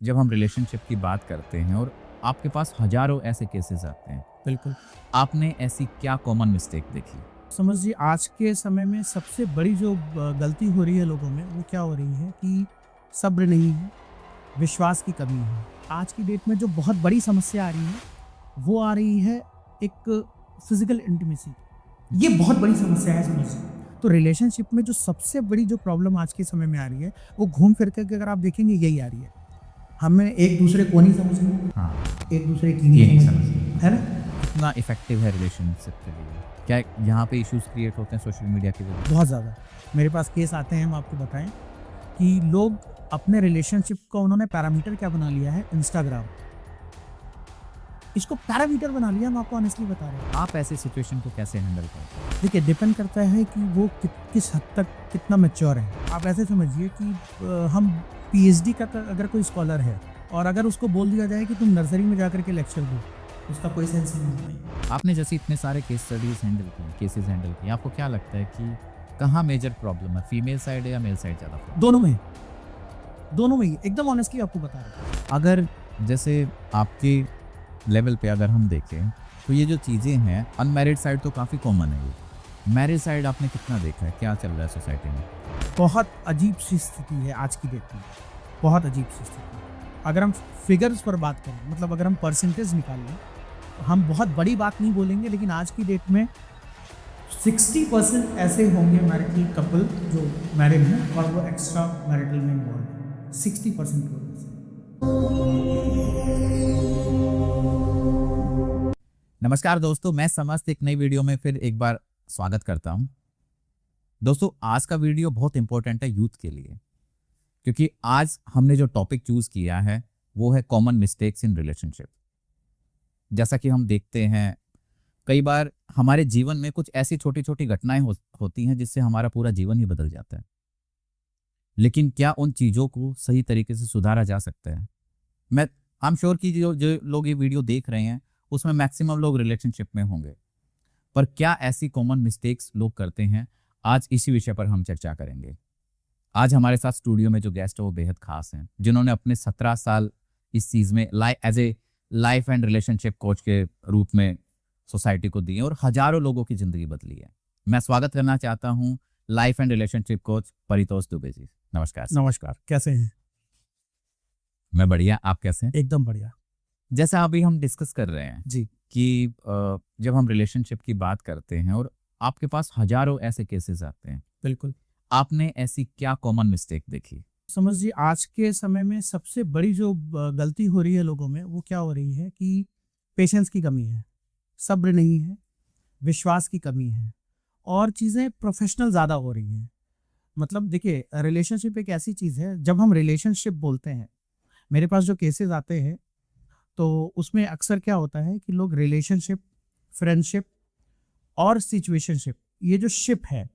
जब हम रिलेशनशिप की बात करते हैं और आपके पास हजारों ऐसे केसेस आते हैं, बिल्कुल। आपने ऐसी क्या कॉमन मिस्टेक देखी? समझिए आज के समय में सबसे बड़ी जो गलती हो रही है लोगों में, वो क्या हो रही है कि सब्र नहीं है, विश्वास की कमी है। आज की डेट में जो बहुत बड़ी समस्या आ रही है, वो आ रही है एक फिज़िकल इंटिमेसी। ये बहुत बड़ी समस्या है समझिए। तो रिलेशनशिप में जो सबसे बड़ी जो प्रॉब्लम आज के समय में आ रही है, वो घूम फिर के अगर आप देखेंगे यही आ रही है। हमें एक-दूसरे को नहीं समझ रहे, हाँ, एक-दूसरे की ये नहीं नहीं समझ समझ रहे, है ना? कितना इफेक्टिव है रिलेशनशिप के लिए? क्या यहाँ पे इश्यूज क्रिएट होते हैं सोशल मीडिया की वजह से? बहुत ज़्यादा। मेरे पास केस आते हैं, हम आपको बताएँ कि लोग अपने रिलेशनशिप का उन्होंने पैरामीटर क्या बना लिया है, इंस्टाग्राम। इसको पैरामीटर बना लिया, हम आपको ऑनेस्टली बता रहे हैं। आप ऐसे सिचुएशन को कैसे हैंडल करते हैं? देखिए डिपेंड करता है कि वो किस हद तक कितना मैच्योर है। आप ऐसे समझिए कि हम पीएचडी का अगर कोई स्कॉलर है और अगर उसको बोल दिया जाए कि तुम नर्सरी में जाकर के लेक्चर दो, उसका कोई सेंस ही नहीं है। आपने जैसे इतने सारे केसेस हैंडल किए, आपको क्या लगता है कि कहाँ मेजर प्रॉब्लम है? फीमेल साइड है या मेल साइड ज़्यादा प्रॉब्लम? दोनों में ही एकदम ऑनेस्टली आपको बता रहा हूँ। अगर जैसे आपके लेवल पे अगर हम देखें तो ये जो चीज़ें हैं, अनमैरिड साइड तो काफ़ी कॉमन है ये। मैरिज साइड आपने कितना देखा है? क्या चल रहा है सोसाइटी में? बहुत अजीब सी स्थिति है आज की डेट में, बहुत अजीब सी स्थिति है। अगर हम फिगर्स पर बात करें, मतलब अगर हम परसेंटेज निकाल लें, तो हम बहुत बड़ी बात नहीं बोलेंगे, लेकिन आज की डेट में 60% ऐसे होंगे मैरिटल कपल जो मैरिड हैं और वो एक्स्ट्रा मैरिटल में इन्वॉल्व हैं। 60% लोग ऐसे। नमस्कार दोस्तों, मैं समस्त एक नई वीडियो में फिर एक बार स्वागत करता हूं। दोस्तों, आज का वीडियो बहुत इंपॉर्टेंट है यूथ के लिए, क्योंकि आज हमने जो टॉपिक चूज किया है वो है कॉमन मिस्टेक्स इन रिलेशनशिप। जैसा कि हम देखते हैं, कई बार हमारे जीवन में कुछ ऐसी छोटी छोटी घटनाएं होती हैं जिससे हमारा पूरा जीवन ही बदल जाता है। लेकिन क्या उन चीज़ों को सही तरीके से सुधारा जा सकता है? मैं आई एम श्योर कि जो जो लोग ये वीडियो देख रहे हैं उसमें मैक्सिमम लोग रिलेशनशिप में होंगे, पर क्या ऐसी कॉमन मिस्टेक्स लोग करते हैं? आज इसी विषय पर हम चर्चा करेंगे। आज हमारे साथ स्टूडियो में जो गेस्ट है वो बेहद खास हैं, जिन्होंने अपने 17 साल इस चीज़ में as a life and relationship coach के रूप में सोसाइटी को दिए और हजारों लोगों की ज़िंदगी बदली है। मैं स्वागत करना चाहता हूँ life and relationship coach Paritosh Dubey ji. नमस्कार सर। नमस्कार, कैसे हैं? मैं बढ़िया, आप कैसे हैं? एकदम बढ़िया। जैसा अभी हम डिस्कस कर रहे हैं जी, कि जब हम रिलेशनशिप की बात करते हैं और आपके पास हजारों ऐसे केसेस आते हैं, बिल्कुल। आपने ऐसी क्या कॉमन मिस्टेक देखी? समझिए आज के समय में सबसे बड़ी जो गलती हो रही है लोगों में, वो क्या हो रही है कि पेशेंस की कमी है, सब्र नहीं है, विश्वास की कमी है और चीज़ें प्रोफेशनल ज़्यादा हो रही हैं। मतलब देखिए रिलेशनशिप एक ऐसी चीज़ है, जब हम रिलेशनशिप बोलते हैं, मेरे पास जो केसेस आते हैं, तो उसमें अक्सर क्या होता है कि लोग रिलेशनशिप, फ्रेंडशिप और सिचुएशनशिप, ये जो शिप है,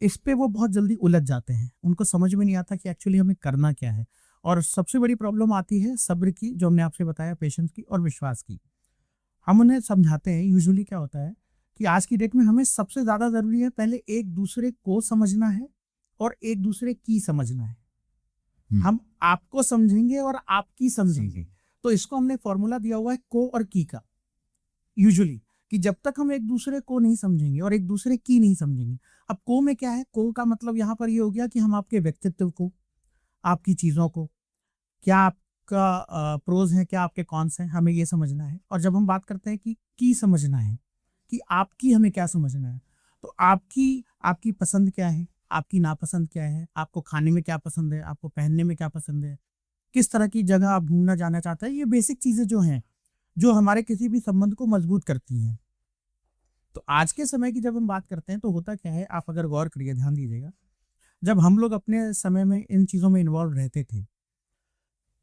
इस पे वो बहुत जल्दी उलझ जाते हैं। उनको समझ में नहीं आता कि एक्चुअली हमें करना क्या है। और सबसे बड़ी प्रॉब्लम आती है सब्र की, जो हमने आपसे बताया, पेशेंस की और विश्वास की। हम उन्हें समझाते हैं, यूजुअली क्या होता है कि आज की डेट में हमें सबसे ज़्यादा ज़रूरी है पहले एक दूसरे को समझना है और एक दूसरे की समझना है। हम्म, हम आपको समझेंगे और आपकी समझेंगे। समझे। तो इसको हमने फॉर्मूला दिया हुआ है को और की का, यूजुअली, कि जब तक हम एक दूसरे को नहीं समझेंगे और एक दूसरे की नहीं समझेंगे। अब को में क्या है, को का मतलब यहाँ पर ये हो गया कि हम आपके व्यक्तित्व को, आपकी चीज़ों को, क्या आपका प्रोज है, क्या आपके कॉन्स हैं, हमें ये समझना है। और जब हम बात करते हैं कि की समझना है, कि आपकी हमें क्या समझना है, तो आपकी आपकी पसंद क्या है, आपकी नापसंद क्या है, आपको खाने में क्या पसंद है, आपको पहनने में क्या पसंद है, किस तरह की जगह आप घूमना जाना चाहते हैं, ये बेसिक चीज़ें जो हैं, जो हमारे किसी भी संबंध को मजबूत करती हैं। तो आज के समय की जब हम बात करते हैं, तो होता क्या है, आप अगर गौर करिए, ध्यान दीजिएगा, जब हम लोग अपने समय में इन चीज़ों में इन्वॉल्व रहते थे,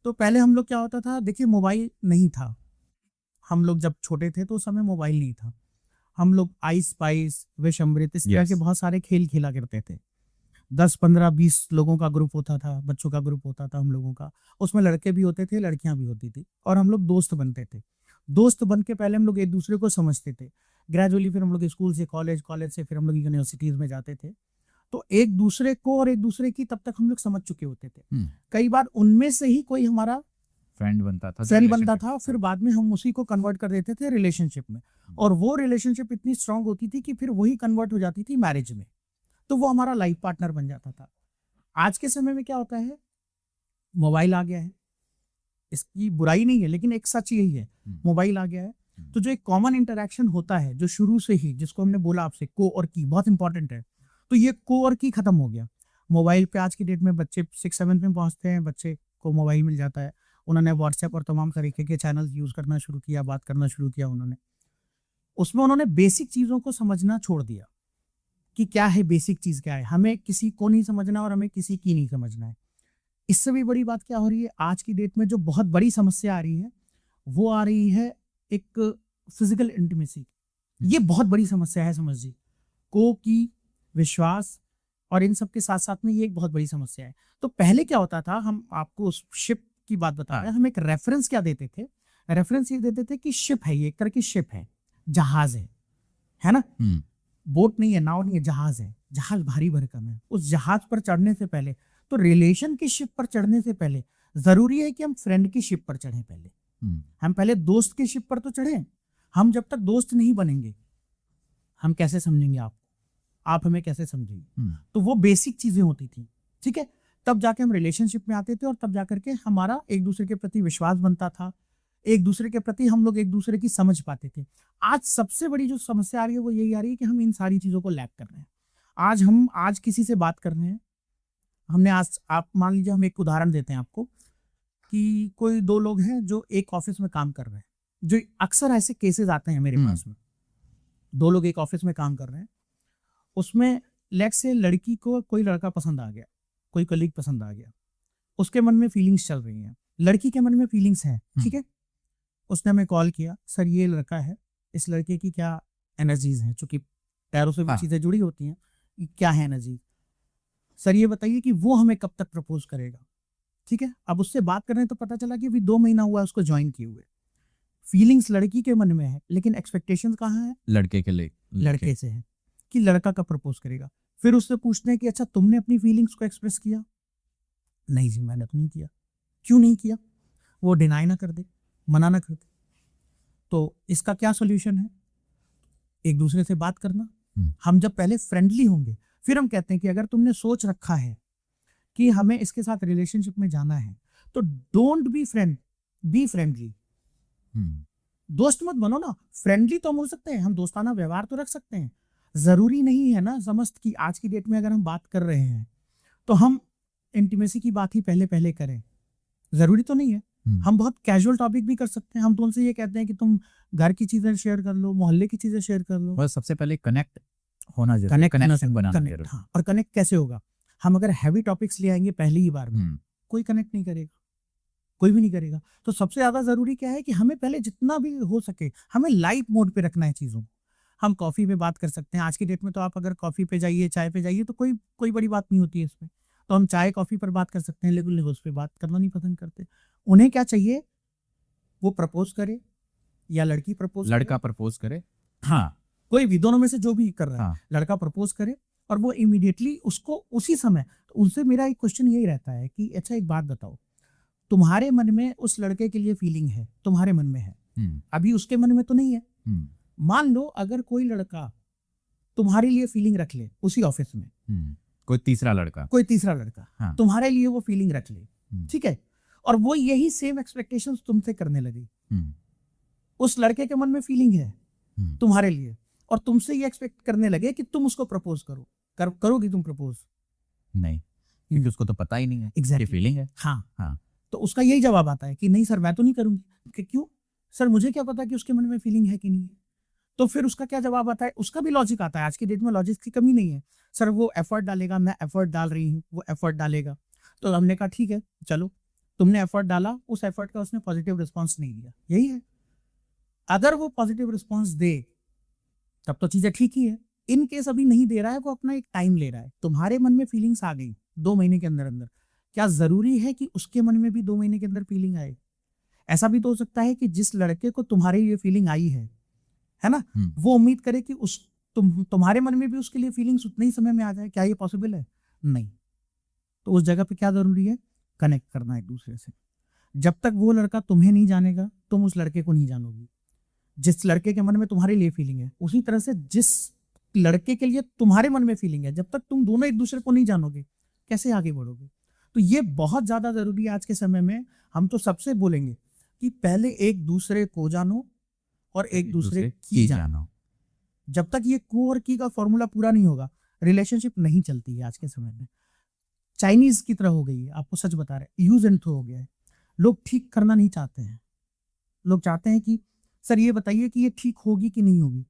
तो पहले हम लोग क्या होता था, देखिए मोबाइल नहीं था। हम लोग जब छोटे थे तो उस समय मोबाइल नहीं था। हम लोग आइस पाइस, विष अमृत, इस तरह के यस। बहुत सारे खेल खेला करते थे। 10 15 20 लोगों का ग्रुप होता था, बच्चों का ग्रुप होता था हम लोगों का। उसमें लड़के भी होते थे, लड़कियां भी होती थी और हम लोग दोस्त बनते थे। दोस्त बन के पहले हम लोग एक दूसरे को समझते थे। ग्रेजुअली फिर हम लोग स्कूल से कॉलेज, कॉलेज से फिर हम लोग यूनिवर्सिटीज में जाते थे। तो एक दूसरे को और एक दूसरे की तब तक हम लोग समझ चुके होते थे। हम्म। कई बार उनमें से ही कोई हमारा फ्रेंड बनता था, फ्रेंड बनता relationship था, फिर बाद में हम उसी को कन्वर्ट कर देते थे रिलेशनशिप में, और वो रिलेशनशिप इतनी स्ट्रांग होती थी कि फिर वही कन्वर्ट हो जाती थी मैरिज में, तो वो हमारा लाइफ पार्टनर बन जाता था। आज के समय में क्या होता है, मोबाइल आ गया है, इसकी बुराई नहीं है लेकिन एक सच यही है, मोबाइल आ गया है, तो जो एक कॉमन इंटरेक्शन होता है जो शुरू से ही, जिसको हमने बोला आपसे को और की बहुत इंपॉर्टेंट है, तो ये को और की खत्म हो गया। मोबाइल पे आज की डेट में बच्चे 6-7 में पहुंचते हैं, बच्चे को मोबाइल मिल जाता है, उन्होंने व्हाट्सएप और तमाम तरीके के चैनल यूज करना शुरू किया, बात करना शुरू किया उन्होंने, उसमें उन्होंने बेसिक चीजों को समझना छोड़ दिया कि क्या है बेसिक चीज, क्या है, हमें किसी को नहीं समझना और हमें किसी की नहीं समझना है। इससे भी बड़ी बात क्या हो रही है आज की डेट में, जो बहुत बड़ी समस्या आ रही है, वो आ रही है एक फिजिकल इंटीमेसी। ये बहुत बड़ी समस्या है, समझिए, को की, विश्वास और इन सब के साथ साथ में ये एक बहुत बड़ी समस्या है। तो पहले क्या होता था, हम आपको उस शिप की बात बता रहे हैं, हम एक रेफरेंस क्या देते थे, रेफरेंस ये देते थे कि शिप है, ये एक तरह की शिप है ना, बोट नहीं है, नाव नहीं है, जहाज है, जहाज भारी भरकम है। उस जहाज पर चढ़ने से पहले, तो रिलेशन की शिप पर चढ़ने से पहले जरूरी है कि हम फ्रेंड की शिप पर चढ़े। पहले हम पहले दोस्त की शिप पर तो चढ़े। हम जब तक दोस्त नहीं बनेंगे, हम कैसे समझेंगे आपको, आप हमें कैसे समझेंगे? तो वो बेसिक चीजें होती थी, ठीक है, तब जाके हम रिलेशनशिप में आते थे और तब जाकर के हमारा एक दूसरे के प्रति विश्वास बनता था, एक दूसरे के प्रति हम लोग एक दूसरे की समझ पाते थे। आज सबसे बड़ी जो समस्या आ रही है वो यही आ रही है कि हम इन सारी चीजों को लैक कर रहे हैं। आज किसी से बात कर रहे हैं, हमने आज, आप मान लीजिए, हम एक उदाहरण देते हैं आपको कि कोई दो लोग हैं जो एक ऑफिस में काम कर रहे हैं, जो अक्सर ऐसे केसेस आते हैं मेरे पास में, दो लोग एक ऑफिस में काम कर रहे हैं, उसमें लेट से लड़की को कोई लड़का पसंद आ गया, कोई कलीग पसंद आ गया, उसके मन में फीलिंग्स चल रही हैं, लड़की के मन में फीलिंग्स हैं, ठीक है, उसने हमें कॉल किया, सर ये लड़का है, इस लड़के की क्या एनर्जीज हैं, चूंकि पैरों से भी चीजें जुड़ी होती हैं, क्या है एनर्जी, सर ये बताइए कि वो हमें कब तक प्रपोज करेगा। ठीक है, अब उससे बात कर रहे हैं तो पता चला कि अभी 2 महीना हुआ उसको ज्वाइन किए हुए, फीलिंग्स लड़की के मन में है लेकिन एक्सपेक्टेशंस कहाँ है, लड़के के लिए, लड़के से है कि लड़का कब प्रपोज करेगा। फिर उससे पूछते हैं कि अच्छा तुमने अपनी फीलिंग्स को एक्सप्रेस किया? नहीं जी मैंने तो नहीं किया। क्यों नहीं किया? वो डिनाई ना कर दे, मना ना कर दे। तो इसका क्या सोल्यूशन है? एक दूसरे से बात करना। हम जब पहले फ्रेंडली होंगे, फिर हम कहते हैं कि अगर तुमने सोच रखा है कि हमें इसके साथ रिलेशनशिप में जाना है तो don't be friend, be friendly. दोस्त मत बनो ना, फ्रेंडली तो हम हो सकते हैं, हम दोस्ताना व्यवहार तो रख सकते हैं, जरूरी नहीं है ना समस्त की आज की डेट में अगर हम बात कर रहे हैं तो हम इंटीमेसी की बात ही पहले पहले करें, जरूरी तो नहीं है। हम बहुत कैजुअल टॉपिक भी कर सकते हैं, हम तुमसे ये कहते हैं कि तुम घर की चीजें शेयर कर लो, मोहल्ले की चीजें शेयर कर लो, बस सबसे पहले कनेक्ट होना जरूरी, कनेक्शन बनाना जरूरी। हाँ, और कनेक्ट कैसे होगा? हम अगर हैवी टॉपिक्स ले आएंगे पहली ही बार में, कोई कनेक्ट नहीं करेगा, कोई भी नहीं करेगा। तो सबसे ज्यादा जरूरी क्या है कि हमें पहले जितना भी हो सके हमें लाइट मोड पे रखना है चीजों को। हम कॉफी पे बात कर सकते हैं, आज की डेट में तो आप अगर कॉफी पे जाइए, चाय पे जाइए तो कोई बड़ी बात नहीं होती है इसमें, तो हम चाय कॉफी पर बात कर सकते हैं, लेकिन लोग उस पर बात करना नहीं पसंद करते। उन्हें क्या चाहिए, वो प्रपोज करे या लड़की प्रपोज, लड़का प्रपोज करे, हाँ कोई भी दोनों में से जो भी कर रहा है, हाँ। लड़का प्रपोज करे और वो इमीडिएटली उसको उसी समय, तो उनसे मेरा एक क्वेश्चन यही रहता है कि अच्छा एक बात बताओ, तुम्हारे मन में उस लड़के के लिए फीलिंग है, तुम्हारे मन में है, अभी उसके मन में तो नहीं है। मान लो अगर कोई लड़का तुम्हारे लिए फीलिंग रख ले उसी ऑफिस में, कोई तीसरा लड़का हाँ। तुम्हारे लिए वो फीलिंग रख ले, ठीक है, और वो यही सेम एक्सपेक्टेशंस तुमसे करने लगे, उस लड़के के मन में फीलिंग है तुम्हारे लिए और तुमसे ये एक्सपेक्ट करने लगे कि तुम उसको प्रपोज करोगी तुम प्रपोज? नहीं, क्योंकि उसको तो पता ही नहीं है exactly. फीलिंग है। हाँ, तो उसका यही जवाब आता है कि नहीं सर मैं तो नहीं करूंगी। कि क्यों सर, मुझे क्या पता कि उसके मन में फीलिंग है कि नहीं है। तो फिर उसका क्या जवाब आता है, उसका भी लॉजिक आता है, आज की डेट में लॉजिक की कमी नहीं है। सर वो एफर्ट डालेगा, मैं एफर्ट डाल रही हूँ, वो एफर्ट डालेगा, तो हमने कहा ठीक है चलो, तुमने एफर्ट डाला, उस एफर्ट का उसने पॉजिटिव रिस्पॉन्स नहीं दिया, यही है। अगर वो पॉजिटिव रिस्पॉन्स दे तब तो चीजें ठीक ही है, इन केस अभी नहीं दे रहा है, वो अपना एक टाइम ले रहा है, तुम्हारे मन में फीलिंग्स आ गई 2 महीने के अंदर अंदर, क्या जरूरी है कि उसके मन में भी 2 महीने के अंदर फीलिंग आए? ऐसा भी तो हो सकता है कि जिस लड़के को तुम्हारे लिए फीलिंग आई है ना, वो उम्मीद करे कि तुम्हारे मन में भी उसके लिए फीलिंग्स उतने ही समय में आ जाए। क्या ये पॉसिबल है? नहीं। तो उस जगह पे क्या जरूरी है? कनेक्ट करना एक दूसरे से। जब तक वो लड़का तुम्हें नहीं जानेगा तुम उस लड़के को नहीं जानोगी। जिस लड़के के मन में तुम्हारे लिए फीलिंग है, उसी तरह से जिस लड़के के लिए तुम्हारे मन में फीलिंग है, जब तक तुम दोनों एक दूसरे को नहीं जानोगे कैसे आगे बढ़ोगे। तो ये बहुत ज्यादा जरूरी है आज के समय में। हम तो सबसे बोलेंगे कि पहले एक दूसरे को जानो और एक दूसरे की जानो। जब तक ये को और की का फॉर्मूला पूरा नहीं होगा रिलेशनशिप नहीं चलती है। आज के समय में चाइनीज की तरह हो गई है, आपको सच बता रहे, यूज एंड थ्रो हो गया है। लोग ठीक करना नहीं चाहते हैं, लोग चाहते हैं कि सर ये बताइए कि ये ठीक होगी कि नहीं होगी,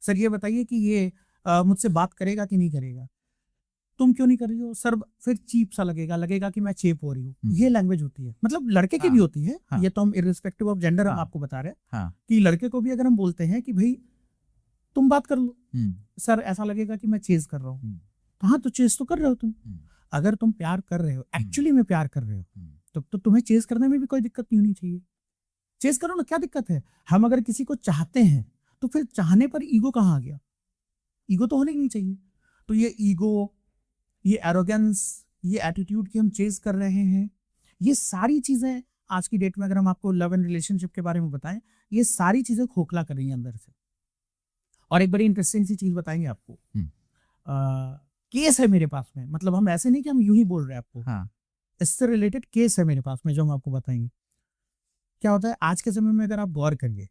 सर ये बताइए कि ये मुझसे बात करेगा कि नहीं करेगा, तुम क्यों नहीं कर रही हो सर, फिर चीप सा लगेगा कि मैं चेप हो रही हूँ। ये लैंग्वेज होती है, मतलब लड़के की भी होती है। ये तो हम इर्रिस्पेक्टिव ऑफ जेंडर हम आपको बता रहे हैं कि लड़के को भी अगर हम बोलते हैं कि भाई तुम बात कर लो, सर ऐसा लगेगा कि मैं चेज कर रहा हूँ। हाँ तो चेज तो कर रहे हो तुम। अगर तुम प्यार कर रहे हो, एक्चुअली में प्यार कर रहे हो, तो तुम्हें चेज करने में भी कोई दिक्कत नहीं होनी चाहिए। चेज करो ना, क्या दिक्कत है। हम अगर किसी को चाहते हैं तो फिर चाहने पर ईगो कहाँ आ गया, ईगो तो होने ही नहीं चाहिए। तो ये ईगो, ये एरोगेंस, ये एटीट्यूड की हम चेज कर रहे हैं, ये सारी चीजें आज की डेट में अगर हम आपको लव एंड रिलेशनशिप के बारे में बताएं, ये सारी चीजें खोखला कर रही हैं अंदर से। और एक बड़ी इंटरेस्टिंग सी चीज बताएंगे आपको। केस है मेरे पास में, मतलब हम ऐसे नहीं कि हम यूं ही बोल रहे हैं आपको, इससे रिलेटेड केस है मेरे पास में जो हम आपको बताएंगे। क्या होता है आज के समय में, अगर आप गौर करिए,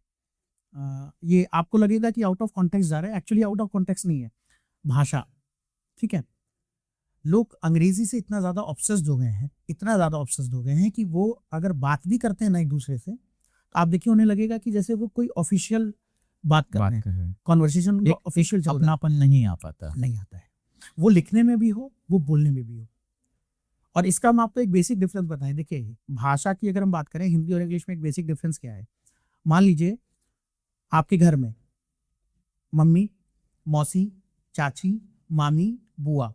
ये आपको लगेगा कि आउट ऑफ कॉन्टेक्स्ट जा रहा है, एक्चुअली आउट ऑफ कॉन्टेक्स्ट नहीं है, भाषा, ठीक है। लोग अंग्रेजी से इतना ज्यादा ऑब्सेस्ड हो गए हैं, इतना ज्यादा ऑब्सेस्ड हो गए हैं कि वो अगर बात भी करते हैं ना एक दूसरे से, तो आप देखिए उन्हें लगेगा कि जैसे वो कोई ऑफिशियल बात कर रहे हैं, कॉन्वर्सेशन ऑफिशियल अपनापन नहीं आ पाता, नहीं आता है। वो लिखने में भी हो, वो बोलने में भी हो। और इसका हम आपको एक बेसिक डिफरेंस बताएं। देखिए भाषा की अगर हम बात करें, हिंदी और इंग्लिश में एक बेसिक डिफरेंस क्या है। मान लीजिए आपके घर में मम्मी, मौसी, चाची, मामी, बुआ,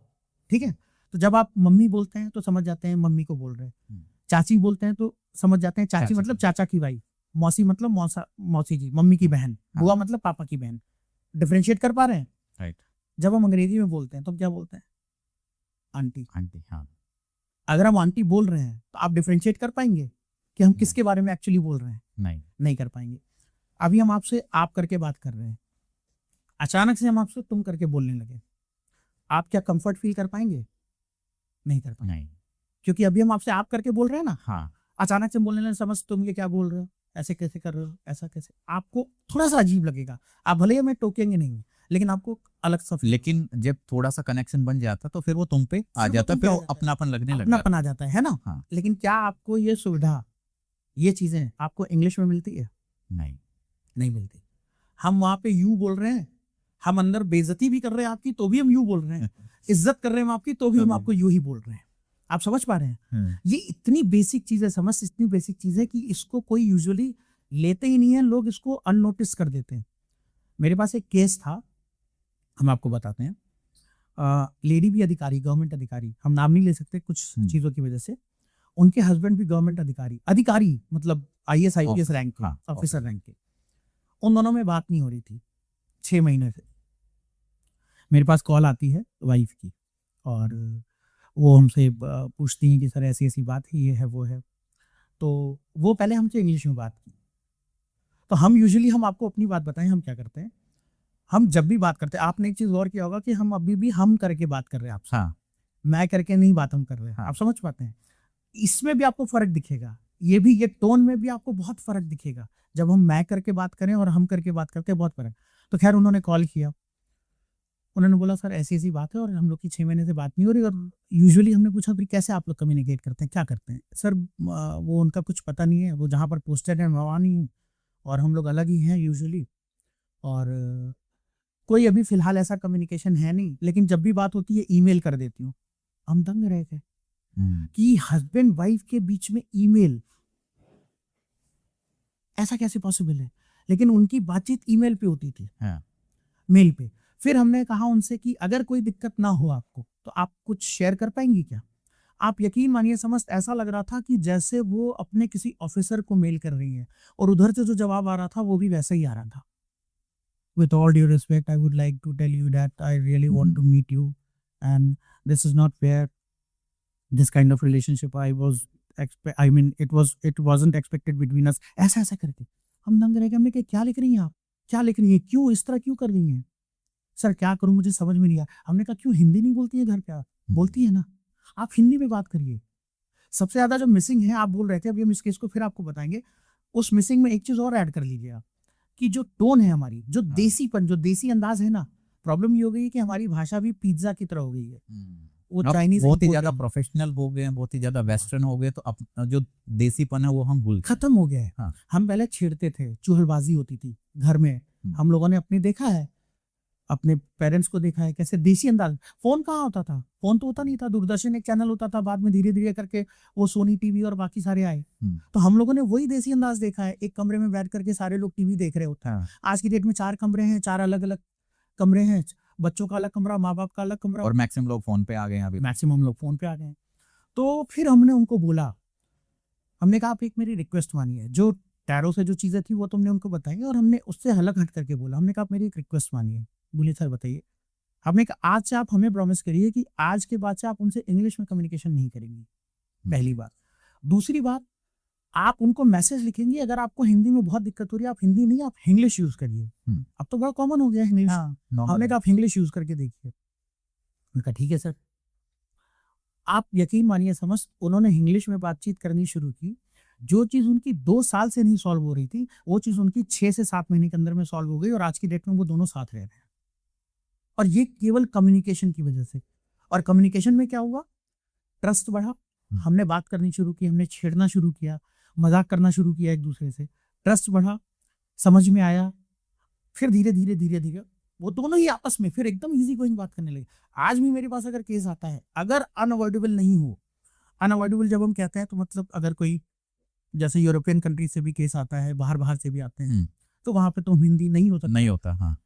ठीक है। तो जब आप मम्मी बोलते हैं तो समझ जाते हैं मम्मी को बोल रहे हैं, चाची बोलते हैं तो समझ जाते हैं चाची मतलब चाचा की वाइफ, मौसी मतलब मौसी जी, मम्मी की बहन, बुआ मतलब पापा की बहन। डिफरेंशिएट कर पा रहे हैं, राइट। जब हम अंग्रेजी में बोलते हैं तो हम क्या बोलते हैं, आंटी, आंटी, हाँ। अगर हम आंटी बोल रहे हैं तो आप डिफरेंशिएट कर पाएंगे कि हम किसके बारे में एक्चुअली बोल रहे हैं, नहीं कर पाएंगे। अभी हम आपसे आप करके बात कर रहे हैं, अचानक से हम आपसे तुम करके बोलने लगे, आप क्या कंफर्ट फील कर पाएंगे, नहीं कर पाएंगे, क्योंकि अभी हम आपसे आप करके बोल रहे हैं ना, हाँ। अचानक से बोलने लगे, समझ तुम ये क्या बोल रहे हो, ऐसे कैसे कर रहे हो, ऐसा कैसे, आपको थोड़ा सा अजीब लगेगा। आप भले ही हमें टोकेंगे नहीं, लेकिन आपको अलग सा, लेकिन जब थोड़ा सा कनेक्शन बन जाता तो फिर वो तुम पे आ जाता, फिर अपनापन लगने लगता, अपनापन आ जाता है ना। हाँ। लेकिन क्या आपको ये सुविधा, ये चीजें आपको इंग्लिश में मिलती है, नहीं मिलती। हम वहां पे यू बोल रहे हैं, हम अंदर बेइज्जती भी कर रहे हैं आपकी तो भी हम यू बोल रहे हैं, इज्जत कर रहे हैं आपकी तो भी हम आपको यू ही बोल रहे हैं। आप समझ पा रहे हैं। ये इतनी बेसिक चीज है, समझ इतनी बेसिक चीज है कि इसको कोई यूजुअली लेते ही नहीं है, लोग इसको अननोटिस कर देते हैं। मेरे पास एक केस था, हम आपको बताते हैं। लेडी भी अधिकारी, गवर्नमेंट अधिकारी, हम नाम नहीं ले सकते कुछ चीजों की वजह से, उनके हस्बैंड भी गवर्नमेंट अधिकारी मतलब IAS IPS रैंक के, ऑफिसर रैंक के। उन दोनों में बात नहीं हो रही थी 6 महीने से। मेरे पास कॉल आती है वाइफ की और वो हमसे पूछती हैं कि सर ऐसी ऐसी बात है, ये है वो है। तो वो पहले हमसे इंग्लिश में बात की। तो हम यूजुअली, हम आपको अपनी बात बताएं, हम क्या करते हैं, हम जब भी बात करते हैं, आपने एक चीज गौर किया होगा कि हम अभी भी हम करके बात कर रहे हैं आपसे, हाँ। मैं करके नहीं बात हम कर रहे हैं, हाँ। आप समझ पाते हैं। इसमें भी आपको फर्क दिखेगा, ये टोन में भी आपको बहुत फर्क दिखेगा। जब हम मैं करके बात करें और हम करके बात करते हैं, बहुत फर्क। तो खैर उन्होंने कॉल किया, उन्होंने बोला सर ऐसी ऐसी बात है और हम लोग की 6 महीने से बात नहीं हो रही। और यूजुअली हमने पूछा फिर कैसे आप लोग कम्युनिकेट करते हैं, क्या करते हैं। सर वो उनका कुछ पता नहीं है, वो जहाँ पर पोस्टेड है मैं वहाँ नहीं हूँ और हम लोग अलग ही हैं यूजुअली, और कोई अभी फिलहाल ऐसा कम्युनिकेशन है नहीं, लेकिन जब भी बात होती है ईमेल कर देती हूँ। हम दंग रहे थे कि हस्बैंड वाइफ के बीच में ईमेल, ऐसा कैसे पॉसिबल है। लेकिन उनकी बातचीत ईमेल पे होती थी, हाँ। मेल पे। फिर हमने कहा उनसे कि अगर कोई दिक्कत ना हो आपको तो आप कुछ शेयर कर पाएंगी क्या। आप यकीन मानिए, समझ ऐसा लग रहा था कि जैसे वो अपने किसी ऑफिसर को मेल कर रही है और उधर से जो जवाब आ रहा था वो भी वैसा ही आ रहा था। With all due respect, I would like to tell you that I really want to meet you and this is not fair. This kind of relationship I was I mean it wasn't expected between us, ऐसा ऐसा करके हम दंग रह गए। हमने कहा क्या लिख रही हैं आप, क्या लिख रही हैं, क्यों इस तरह क्यों कर रही हैं सर, क्या करूं मुझे समझ में नहीं आया। हमने कहा क्यों हिंदी नहीं बोलती है घर पे, आप बोलती है ना, आप हिंदी में बात करिए। सबसे ज्यादा जो मिसिंग है, आप बोल रहे थे, अभी हम इस केस को फिर आपको बताएंगे, उस मिसिंग में एक चीज और ऐड कर लीजिए आप, कि जो टोन है हमारी, जो देसीपन, जो देसी अंदाज है ना, प्रॉब्लम ये हो गई है कि हमारी भाषा भी पिज्जा की तरह हो गई है। वो अब चाइनीज बहुत ही ज्यादा प्रोफेशनल हो गए हैं, बहुत ही ज्यादा वेस्टर्न हो गए, तो अपना जो देसीपन है वो हम भूल गए। खत्म हो गया है। हाँ। हम पहले छेड़ते थे, चुहलबाजी होती थी घर में, हम लोगों ने अपने देखा है, अपने पेरेंट्स को देखा है कैसे देसी अंदाज। फोन कहाँ होता था, फोन तो होता नहीं था, दूरदर्शन एक चैनल होता था, बाद में धीरे धीरे करके वो सोनी टीवी और बाकी सारे आए। तो हम लोगों ने वही देसी अंदाज देखा है, एक कमरे में बैठ करके सारे लोग टीवी देख रहे होते हैं। आज की डेट में 4 कमरे हैं, 4 अलग अलग कमरे हैं, बच्चों का अलग कमरा, माँ बाप का अलग कमरा, और मैक्सिमम लोग फोन पे आ गए हैं अभी। मैक्सिमम लोग फोन पे आ गए हैं। तो फिर हमने उनको बोला, हमने कहा आप एक मेरी रिक्वेस्ट मानिए, जो टैरो से जो चीजें थी वो तुमने उनको बताई, और हमने उससे अलग हट करके बोला, हमने कहा आप मेरी एक रिक्वेस्ट मानिए। बोले सर बताइए। हमने कहा आज से आप हमें प्रॉमिस करिए कि आज के बाद से आप उनसे इंग्लिश में कम्युनिकेशन नहीं करेंगी, पहली बात। दूसरी बात, आप उनको मैसेज लिखेंगी, अगर आपको हिंदी में बहुत दिक्कत हो रही है, आप हिंदी नहीं, आप इंग्लिश यूज करिए। अब तो बड़ा कॉमन हो गया है इंग्लिश। हमने कहा आप इंग्लिश यूज करके देखिए। उनका ठीक है सर। आप यकीन मानिए समझ, उन्होंने इंग्लिश में बातचीत करनी शुरू की। जो चीज उनकी 2 साल से नहीं सॉल्व हो रही थी, वो चीज उनकी 6 से 7 महीने के अंदर में सॉल्व हो गई, और आज की डेट में वो दोनों साथ रह रहे हैं। और ये केवल कम्युनिकेशन की वजह से। और कम्युनिकेशन में क्या हुआ, ट्रस्ट बढ़ा, हमने बात करनी शुरू की, हमने छेड़ना शुरू किया, मजाक करना शुरू किया एक दूसरे से, ट्रस्ट बढ़ा, समझ में आया। फिर धीरे धीरे धीरे धीरे वो दोनों ही आपस में फिर एकदम इजी गोइंग बात करने लगे। आज भी मेरे पास अगर केस आता है, अगर अनअवॉइडेबल नहीं हो, अनअवॉइडेबल जब हम कहते हैं तो मतलब अगर कोई जैसे यूरोपियन कंट्री से भी केस आता है, बाहर बाहर से भी आते हैं, तो वहां पे तो हिंदी नहीं होता, नहीं होता। हाँ।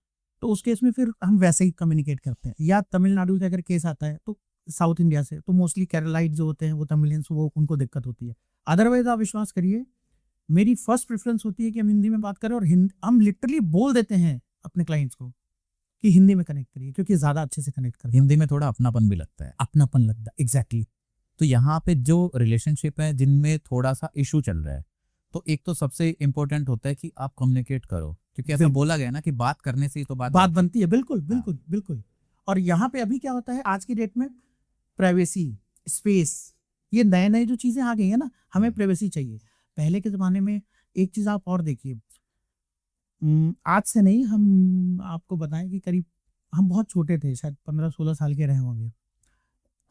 तो उस केस में फिर हम वैसे ही कम्युनिकेट करते हैं। या तमिलनाडु से अगर केस आता है, तो साउथ इंडिया से, तो मोस्टली केरलाइट जो होते हैं वो तमिलियंस, वो उनको दिक्कत होती है। अदरवाइज आप विश्वास करिए, मेरी फर्स्ट प्रेफरेंस होती है कि हम हिंदी में बात करें, और हम लिटरली बोल देते हैं अपने क्लाइंट्स को कि हिंदी में कनेक्ट करिए, क्योंकि ज्यादा अच्छे से कनेक्ट करें। हिंदी में थोड़ा अपनापन भी लगता है। अपनापन लगता है, एग्जैक्टली। तो यहाँ पे जो रिलेशनशिप है जिनमें थोड़ा सा इशू चल रहा है, तो एक तो सबसे इम्पोर्टेंट होता है कि आप कम्युनिकेट करो, क्योंकि ऐसा बोला गया ना कि बात करने से ही तो बात बनती है। बिल्कुल बिल्कुल बिल्कुल। और यहाँ पे अभी क्या होता है, आज की डेट में प्राइवेसी, स्पेस, ये नए नए जो चीजें आ गई है ना, हमें प्राइवेसी चाहिए। पहले के जमाने में एक चीज आप और देखिए, आज से नहीं, हम आपको बताएं कि करीब हम बहुत छोटे थे, शायद 15-16 साल के रहे होंगे,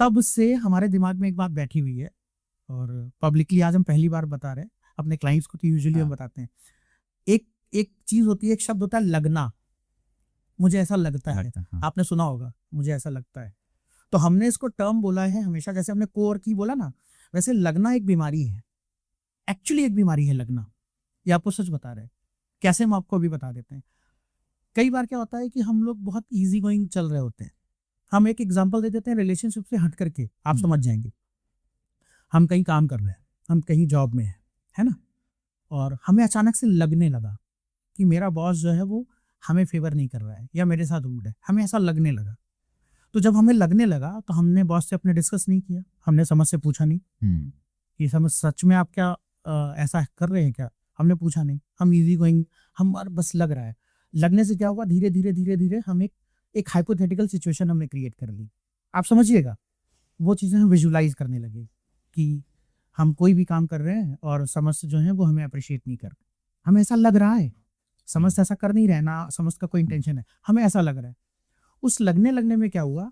तब से हमारे दिमाग में एक बात बैठी हुई है, और पब्लिकली आज हम पहली बार बता रहे हैं अपने क्लाइंट्स को, तो यूजुअली हम बताते हैं। एक चीज होती है, एक शब्द होता है लगना, मुझे ऐसा लगता है। आपने सुना होगा, मुझे ऐसा लगता है। तो हमने इसको टर्म बोला है हमेशा, जैसे हमने को और की बोला ना, वैसे लगना एक बीमारी है, एक्चुअली एक बीमारी है लगना। ये आपको सच बता रहे हैं, कैसे हम आपको अभी बता देते हैं। कई बार क्या होता है कि हम लोग बहुत इजी गोइंग चल रहे होते हैं। हम एक एग्जांपल दे देते हैं रिलेशनशिप से हट करके, आप समझ जाएंगे। हम कहीं काम कर रहे हैं, हम कहीं जॉब में है ना, और हमें अचानक से लगने लगा कि मेरा बॉस जो है वो हमें फेवर नहीं कर रहा है, या मेरे साथ उल्टा है, हमें ऐसा लगने लगा। तो जब हमें लगने लगा, तो हमने बॉस से अपने डिस्कस नहीं किया, हमने समझ से पूछा नहीं कि समझ सच में आप क्या ऐसा कर रहे हैं क्या, हमने पूछा नहीं। हम इजी गोइंग, हम बस लग रहा है। लगने से क्या हुआ, धीरे धीरे धीरे धीरे हम एक हाइपोथेटिकल सिचुएशन हमने क्रिएट कर ली। आप समझिएगा, वो चीज़ें हम विजुलाइज करने लगे कि हम कोई भी काम कर रहे हैं और समझ जो है वो हमें अप्रिशिएट नहीं कर रहे, हमें ऐसा लग रहा है। समझ ऐसा कर नहीं रहे ना, समझ का कोई इंटेंशन है, हमें ऐसा लग रहा है। उस लगने में क्या हुआ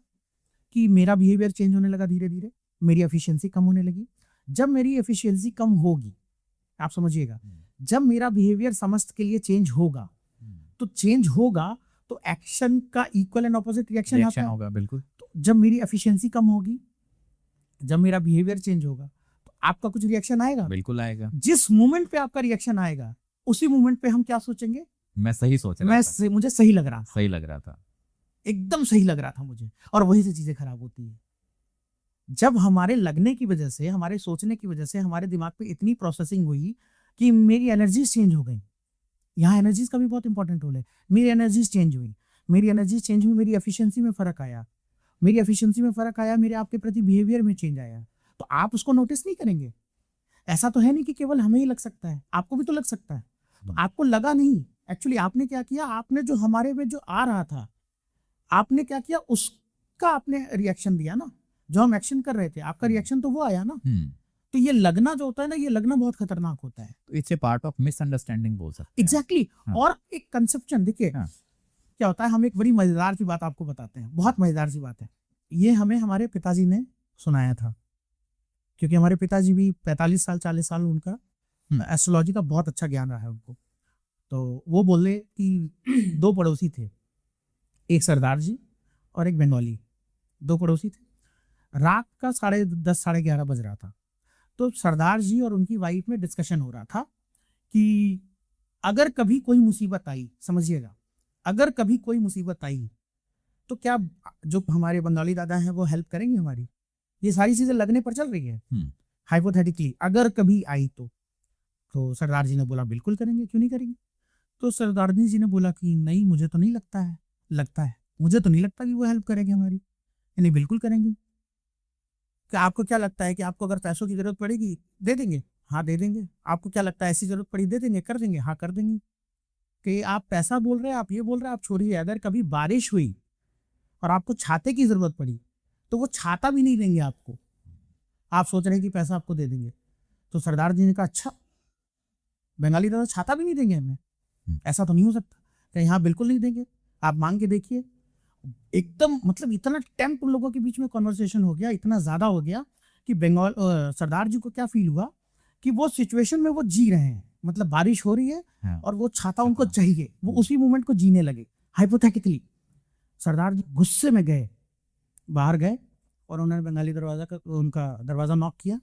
कि मेरा बिहेवियर चेंज होने लगा, धीरे धीरे मेरी एफिशिएंसी कम होने लगी। जब मेरी एफिशिएंसी कम होगी, आप समझिएगा, जब मेरा बिहेवियर समझ के लिए चेंज होगा, तो चेंज होगा तो एक्शन का इक्वल एंड ऑपोजिट रिएक्शन आता होगा। बिल्कुल। तो जब मेरी एफिशिएंसी कम होगी, जब मेरा बिहेवियर चेंज होगा, तो आपका कुछ रिएक्शन आएगा। बिल्कुल आएगा। जिस मोमेंट पे आपका रिएक्शन आएगा, उसी मोमेंट पे हम क्या सोचेंगे, मैं सही सोच रहा था, मुझे सही लग रहा था, सही लग रहा था, एकदम सही लग रहा था मुझे। और वही से चीजें खराब होती है। जब हमारे लगने की वजह से, हमारे सोचने की वजह से हमारे दिमाग पे इतनी प्रोसेसिंग हुई कि मेरी एनर्जीज चेंज हो गई। यहाँ एनर्जीज का भी बहुत इंपॉर्टेंट रोल है। मेरी एनर्जीज चेंज हुई, मेरी एफिशिएंसी में फर्क आया, मेरे आपके प्रति बिहेवियर में चेंज आया। तो आप उसको नोटिस नहीं करेंगे, ऐसा तो है नहीं कि केवल हमें ही लग सकता है, आपको भी तो लग सकता है। तो आपको लगा नहीं, एक्चुअली आपने क्या किया, आपने जो हमारे में जो आ रहा था, आपने क्या किया, उसका आपने रिएक्शन दिया ना। जो हम एक्शन कर रहे थे, आपका रिएक्शन तो वो आया ना। तो ये लगना जो होता है ना, ये लगना बहुत खतरनाक होता है। तो it's a part of misunderstanding बोल सकते हैं। एग्जैक्टली हाँ। और एक कंसेप्शन देखिए, हाँ। क्या होता है, हम एक बड़ी मजेदार सी बात आपको बताते हैं, बहुत मजेदार सी बात है। ये हमें हमारे पिताजी ने सुनाया था, क्योंकि हमारे पिताजी भी 45 साल 40 साल उनका एस्ट्रोलॉजी का बहुत अच्छा ज्ञान रहा है उनको। तो वो बोले कि दो पड़ोसी थे, एक सरदार जी और एक बंगाली, दो पड़ोसी थे। रात का 10:30 11:30 बज रहा था। तो सरदार जी और उनकी वाइफ में डिस्कशन हो रहा था कि अगर कभी कोई मुसीबत आई, समझिएगा, अगर कभी कोई मुसीबत आई तो क्या जो हमारे बंगाली दादा हैं वो हेल्प करेंगे हमारी। ये सारी चीजें लगने पर चल रही है हाइपोथेटिकली, अगर कभी आई तो सरदार जी ने बोला बिल्कुल करेंगे, क्यों नहीं करेंगे। तो सरदार जी ने बोला कि नहीं, मुझे तो नहीं लगता है, मुझे तो नहीं लगता कि वो हेल्प करेंगे हमारी। नहीं, बिल्कुल करेंगे। क्या आपको क्या लगता है कि आपको अगर पैसों की जरूरत पड़ेगी दे देंगे? हाँ दे देंगे। आपको क्या लगता है ऐसी जरूरत पड़ी दे देंगे, कर देंगे? हाँ कर देंगे। कि आप पैसा बोल रहे हैं, आप ये बोल रहे हैं, आप छोड़िए, अगर कभी बारिश हुई और आपको छाते की जरूरत पड़ी तो वो छाता भी नहीं देंगे आपको। आप सोच रहे हैं कि पैसा आपको दे देंगे। तो सरदार जी ने कहा अच्छा, बंगाली दादा छाता भी नहीं देंगे हमें? ऐसा तो नहीं हो सकता। कहीं हाँ बिल्कुल नहीं देंगे, आप मांग के देखिए। एकदम मतलब इतना टेम्प उन लोगों के बीच में कॉन्वर्सेशन हो गया, इतना ज्यादा हो गया कि सरदार जी को क्या फील हुआ कि वो सिचुएशन में वो जी रहे हैं, मतलब बारिश हो रही है हाँ। और वो छाता उनको चाहिए, वो उसी मोमेंट को जीने लगे हाइपोथेटिकली। सरदार जी गुस्से में गए, बाहर गए और उन्होंने बंगाली उनका दरवाजा नॉक किया।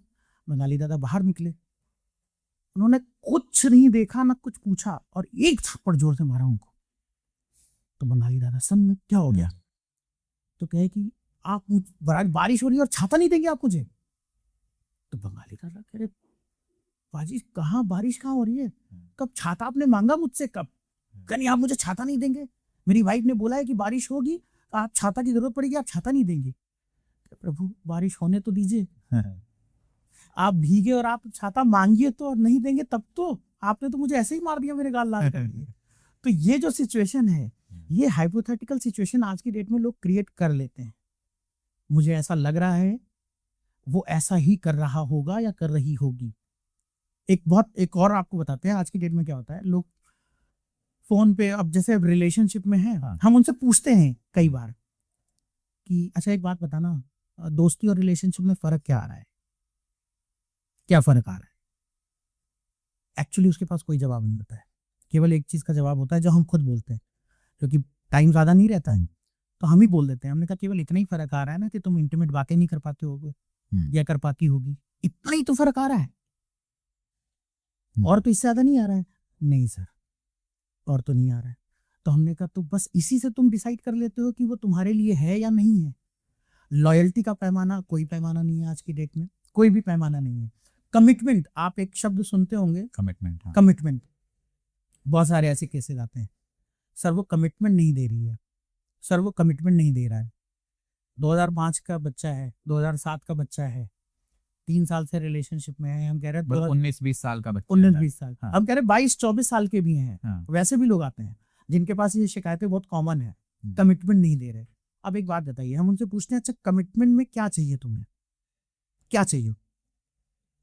बंगाली दादा बाहर निकले, उन्होंने कुछ नहीं देखा ना कुछ पूछा और एक थप्पड़ जोर से मारा उनको। तो बंगाली दादा सन में क्या हो गया, तो कहे कि आप बारिश हो रही है और छाता नहीं देंगे आप मुझे। तो बंगाली दादा कह रहे बाजी कहाँ, बारिश कहाँ हो रही है, कब छाता आपने मांगा मुझसे, कब? कहीं आप मुझे छाता नहीं देंगे, मेरी वाइफ ने बोला है कि बारिश होगी, आप छाता की जरूरत पड़ेगी, आप छाता नहीं देंगे। प्रभु बारिश होने तो दीजिए, आप भीगे और आप छाता मांगिए तो और नहीं देंगे तब तो आपने तो मुझे ऐसे ही मार दिया मेरे गाल लाल कर दिए। तो ये जो सिचुएशन है, ये हाइपोथेटिकल सिचुएशन आज की डेट में लोग क्रिएट कर लेते हैं। मुझे ऐसा लग रहा है वो ऐसा ही कर रहा होगा या कर रही होगी। एक और आपको बताते हैं आज की डेट में क्या होता है। लोग फोन पे, अब जैसे अब रिलेशनशिप में हैं, हम उनसे पूछते हैं कई बार कि अच्छा एक बात बताना, दोस्ती और रिलेशनशिप में फर्क क्या आ रहा है, क्या फर्क आ रहा है? एक्चुअली उसके पास कोई जवाब नहीं होता है, केवल एक चीज का जवाब होता है जो हम खुद बोलते हैं, क्योंकि टाइम ज्यादा नहीं रहता है तो हम ही बोल देते हैं। हमने कहा केवल इतना ही फर्क आ रहा है ना कि तुम इंटीमेट बातें नहीं कर पाते होगे या कर पाती होगी, इतना ही तो फर्क आ रहा है, और तो इससे ज्यादा नहीं आ रहा है। नहीं सर, और तो नहीं आ रहा है। तो हमने कहा तो बस इसी से तुम डिसाइड कर लेते हो कि वो तुम्हारे लिए है या नहीं है। लॉयल्टी का पैमाना कोई पैमाना नहीं है आज की डेट में, कोई भी पैमाना नहीं है। कमिटमेंट, आप एक शब्द सुनते होंगे, कमिटमेंट। कमिटमेंट, बहुत सारे ऐसे केसेस आते हैं, सर वो कमिटमेंट नहीं दे रही है, सर वो कमिटमेंट नहीं दे रहा है। 2005 का बच्चा है, 2007 का बच्चा है, 3 साल से रिलेशनशिप में है, हम कह रहे हैं 19-20 साल का बच्चा, 19-20 साल, हाँ। हम कह रहे हैं 22-24 साल के भी हैं। हाँ। वैसे भी लोग आते हैं जिनके पास ये शिकायतें बहुत कॉमन है, कमिटमेंट नहीं दे रहे। अब एक बात बताइए, हम उनसे पूछते हैं अच्छा कमिटमेंट में क्या चाहिए तुम्हें, क्या चाहिए?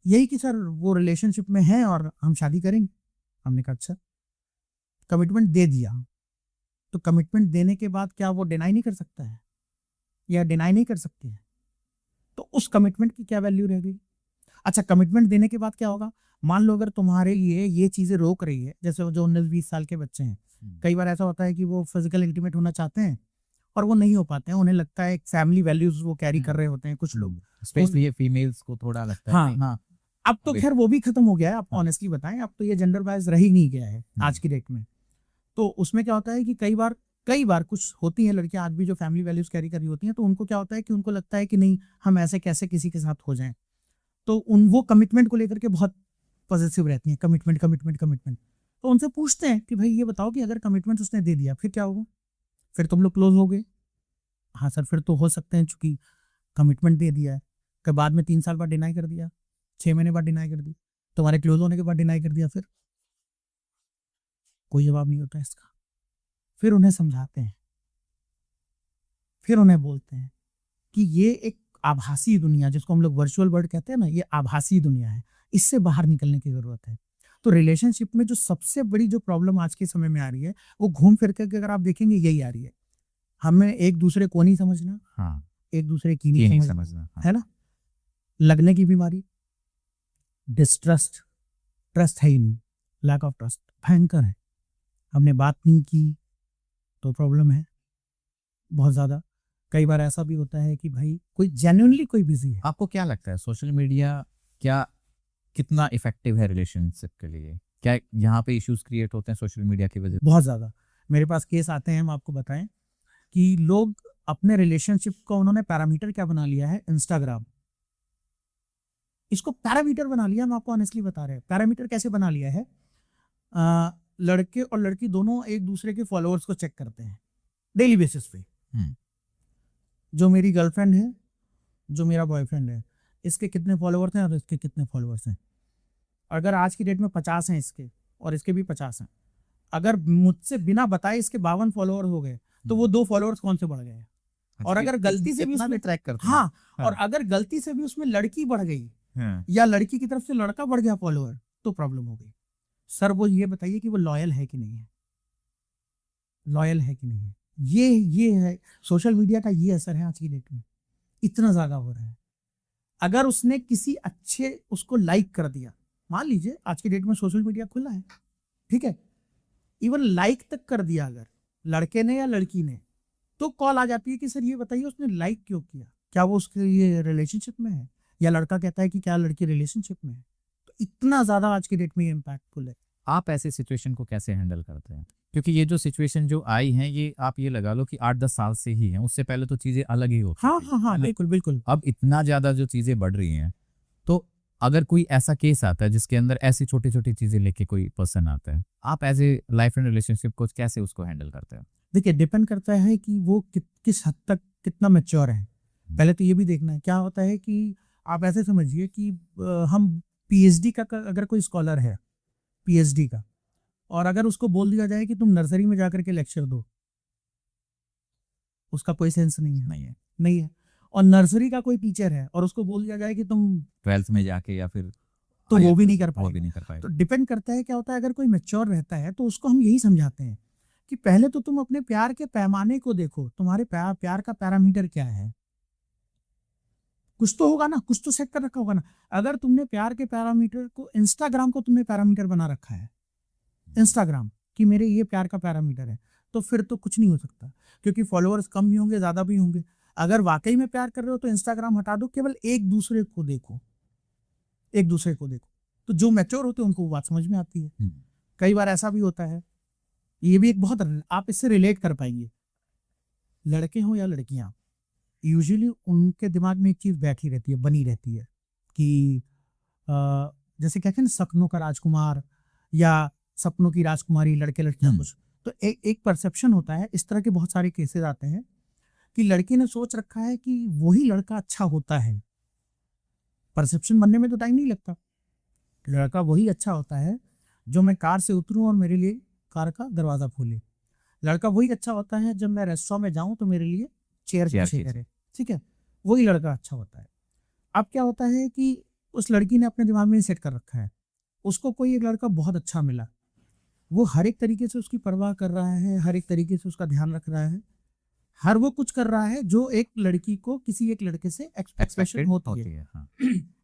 यही कि सर वो रिलेशनशिप में है और हम शादी करेंगे। हमने कहा अच्छा, कमिटमेंट दे दिया तो कमिटमेंट देने के बाद क्या वो डिनाई नहीं कर सकता है या डिनाई नहीं कर सकती है? तो उस कमिटमेंट की क्या वैल्यू रह गई? अच्छा कमिटमेंट देने के बाद क्या होगा? मान लो अगर तुम्हारे लिए ये चीजें रोक रही है, जैसे जो 19-20 साल के बच्चे हैं, कई बार ऐसा होता है कि वो फिजिकल इंटीमेट होना चाहते हैं और वो नहीं हो पाते हैं, उन्हें लगता है फैमिली वैल्यूज वो कैरी कर रहे होते हैं कुछ लोग, स्पेशली ये फीमेल्स को थोड़ा लगता है। हाँ हाँ, अब तो खैर वो भी खत्म हो गया है, आप ऑनेस्टली बताएं, अब तो ये जेंडर बायस रह ही नहीं गया है आज की डेट में। तो उसमें क्या होता है कि कई बार कुछ होती हैं लड़कियां आज भी जो फैमिली वैल्यूज कैरी कर रही होती हैं, तो उनको क्या होता है कि उनको लगता है कि नहीं हम ऐसे कैसे किसी के साथ हो जाएं, तो वो कमिटमेंट को लेकर के बहुत पॉजिटिव रहती हैं, कमिटमेंट कमिटमेंट कमिटमेंट। तो उनसे पूछते हैं कि भाई ये बताओ कि अगर कमिटमेंट उसने दे दिया फिर क्या होगा, फिर तुम लोग क्लोज हो गए? हाँ सर फिर तो हो सकते हैं, चूंकि कमिटमेंट दे दिया है, कि बाद में 3 साल बाद डिनाई कर दिया, 6 महीने बाद डिनाई कर दी, तुम्हारे क्लोज होने के बाद डिनाई कर दिया, फिर कोई जवाब नहीं होता इसका। फिर उन्हें समझाते हैं, फिर उन्हें बोलते हैं कि ये एक आभासी दुनिया, जिसको हम लोग वर्चुअल वर्ल्ड कहते हैं ना, ये आभासी दुनिया है, इससे बाहर निकलने की जरूरत है। तो रिलेशनशिप में जो सबसे बड़ी जो प्रॉब्लम आज के समय में आ रही है, वो घूम फिर के अगर आप देखेंगे यही आ रही है। हमें एक दूसरे को नहीं समझना, हाँ, एक दूसरे की ये नहीं नहीं समझना, समझना, हाँ। है ना। लगने की बीमारी, डिस्ट्रस्ट, ट्रस्ट है ही नहीं, लैक ऑफ ट्रस्ट भयंकर है। हमने बात नहीं की तो प्रॉब्लम है बहुत ज़्यादा। कई बार ऐसा भी होता है कि भाई कोई जेन्युइनली कोई बिजी है। आपको क्या लगता है सोशल मीडिया क्या कितना इफेक्टिव है रिलेशनशिप के लिए? क्या यहाँ पे इश्यूज क्रिएट होते हैं सोशल मीडिया की वजह से? बहुत ज़्यादा। मेरे पास केस आते हैं, हम आपको बताएं कि लोग अपने रिलेशनशिप को उन्होंने पैरामीटर क्या बना लिया है, इंस्टाग्राम। इसको पैरामीटर बना लिया, हम आपको ऑनेस्टली बता रहे हैं। पैरामीटर कैसे बना लिया है, लड़के और लड़की दोनों एक दूसरे के फॉलोअर्स को चेक करते हैं डेली बेसिस पे। जो मेरी गर्लफ्रेंड है, जो मेरा बॉयफ्रेंड है, इसके कितने फॉलोअर्स हैं और इसके कितने फॉलोअर्स हैं। अगर आज की डेट में 50 हैं इसके और इसके भी 50 हैं, अगर मुझसे बिना बताए इसके 52 फॉलोअर हो गए, तो वो 2 फॉलोअर्स कौन से बढ़ गए। और अगर गलती से भी उसमें ट्रैक करते हैं। हाँ, हाँ। और अगर गलती से भी उसमें लड़की बढ़ गई, हाँ। या लड़की की तरफ से लड़का बढ़ गया फॉलोअर, तो प्रॉब्लम हो गई। सर वो ये बताइए कि वो लॉयल है कि नहीं है, लॉयल है कि नहीं है। ये है सोशल मीडिया का, ये असर है आज की डेट में, इतना ज्यादा हो रहा है। अगर उसने किसी अच्छे उसको लाइक कर दिया, मान लीजिए आज की डेट में सोशल मीडिया खुला है, ठीक है, इवन लाइक तक कर दिया अगर लड़के ने या लड़की ने, तो कॉल आ जाती है कि सर ये बताइए उसने लाइक क्यों किया, क्या वो उसके लिए रिलेशनशिप में है, या लड़का कहता है कि क्या लड़की रिलेशनशिप में है। तो इतना ज्यादा आज की डेट में ये इम्पैक्टफुल है। आप ऐसे सिचुएशन को कैसे हैंडल करते हैं? क्योंकि ये जो सिचुएशन जो आई है, ये आप ये लगा लो कि 8-10 साल से ही है, उससे पहले तो चीजें अलग ही होती हाँ थी, हाँ हाँ, है ना? बिल्कुल बिल्कुल। अब इतना ज्यादा जो चीजें बढ़ रही हैं, तो अगर कोई ऐसा केस आता है जिसके अंदर ऐसी छोटी छोटी चीजें लेके कोई पर्सन आता है, आप as a life and relationship को कैसे उसको हैंडल करते हैं? देखिए, डिपेंड करता है कि वो किस हद तक कितना मैच्योर है। पहले तो ये भी देखना है। क्या होता है कि आप ऐसे समझिए कि हम पीएचडी का अगर कोई स्कॉलर है, पीएचडी का, और अगर उसको बोल दिया जाए कि तुम नर्सरी में जाकर के लेक्चर दो, उसका कोई सेंस नहीं है, नहीं है। और नर्सरी का कोई टीचर है और उसको बोल दिया जाए कि तुम 12th में जाके या फिर तो वो भी नहीं कर वो भी पाएगा। नहीं कर पाएगा। तो डिपेंड करता है। क्या होता है, अगर कोई मैच्योर रहता है तो उसको हम यही समझाते हैं कि पहले तो तुम अपने प्यार के पैमाने को देखो, तुम्हारे प्यार का पैरामीटर क्या है। कुछ तो होगा ना, कुछ तो सेट कर रखा होगा ना। अगर तुमने प्यार के पैरामीटर को, इंस्टाग्राम को तुमने पैरामीटर बना रखा है, इंस्टाग्राम कि मेरे ये प्यार का पैरामीटर है, तो फिर तो कुछ नहीं हो सकता, क्योंकि फॉलोअर्स कम भी होंगे, ज्यादा भी होंगे। अगर वाकई में प्यार कर रहे हो तो इंस्टाग्राम हटा दो, केवल एक दूसरे को देखो, एक दूसरे को देखो। तो जो मैच्योर होते हैं उनको वो बात समझ में आती है। कई बार ऐसा भी होता है, ये भी एक बहुत, आप इससे रिलेट कर पाएंगे, लड़के हो या लड़कियां, यूजुअली उनके दिमाग में एक चीज बैठी रहती है, बनी रहती है कि जैसे कहते हैं ना, सपनों का राजकुमार या सपनों की राजकुमारी, लड़के लड़कियां कुछ। तो एक परसेप्शन होता है। इस तरह के बहुत सारे केसेस आते हैं कि लड़की ने सोच रखा है कि वही लड़का अच्छा होता है। परसेप्शन बनने में तो टाइम नहीं लगता। लड़का वही अच्छा होता है जो मैं कार से उतरूं और मेरे लिए कार का दरवाजा खोले। लड़का वही अच्छा होता है जब मैं रेस्टोरेंट में जाऊं तो मेरे लिए चेयर पीछे करे, ठीक है, वही लड़का अच्छा होता है। अब क्या होता है कि उस लड़की ने अपने दिमाग में सेट कर रखा है, उसको कोई एक लड़का बहुत अच्छा मिला, वो हर एक तरीके से उसकी परवाह कर रहा है, हर एक तरीके से उसका ध्यान रख रहा है, हर वो कुछ कर रहा है जो एक लड़की को किसी एक लड़के से एक्सपेक्टेशन होती है। हाँ।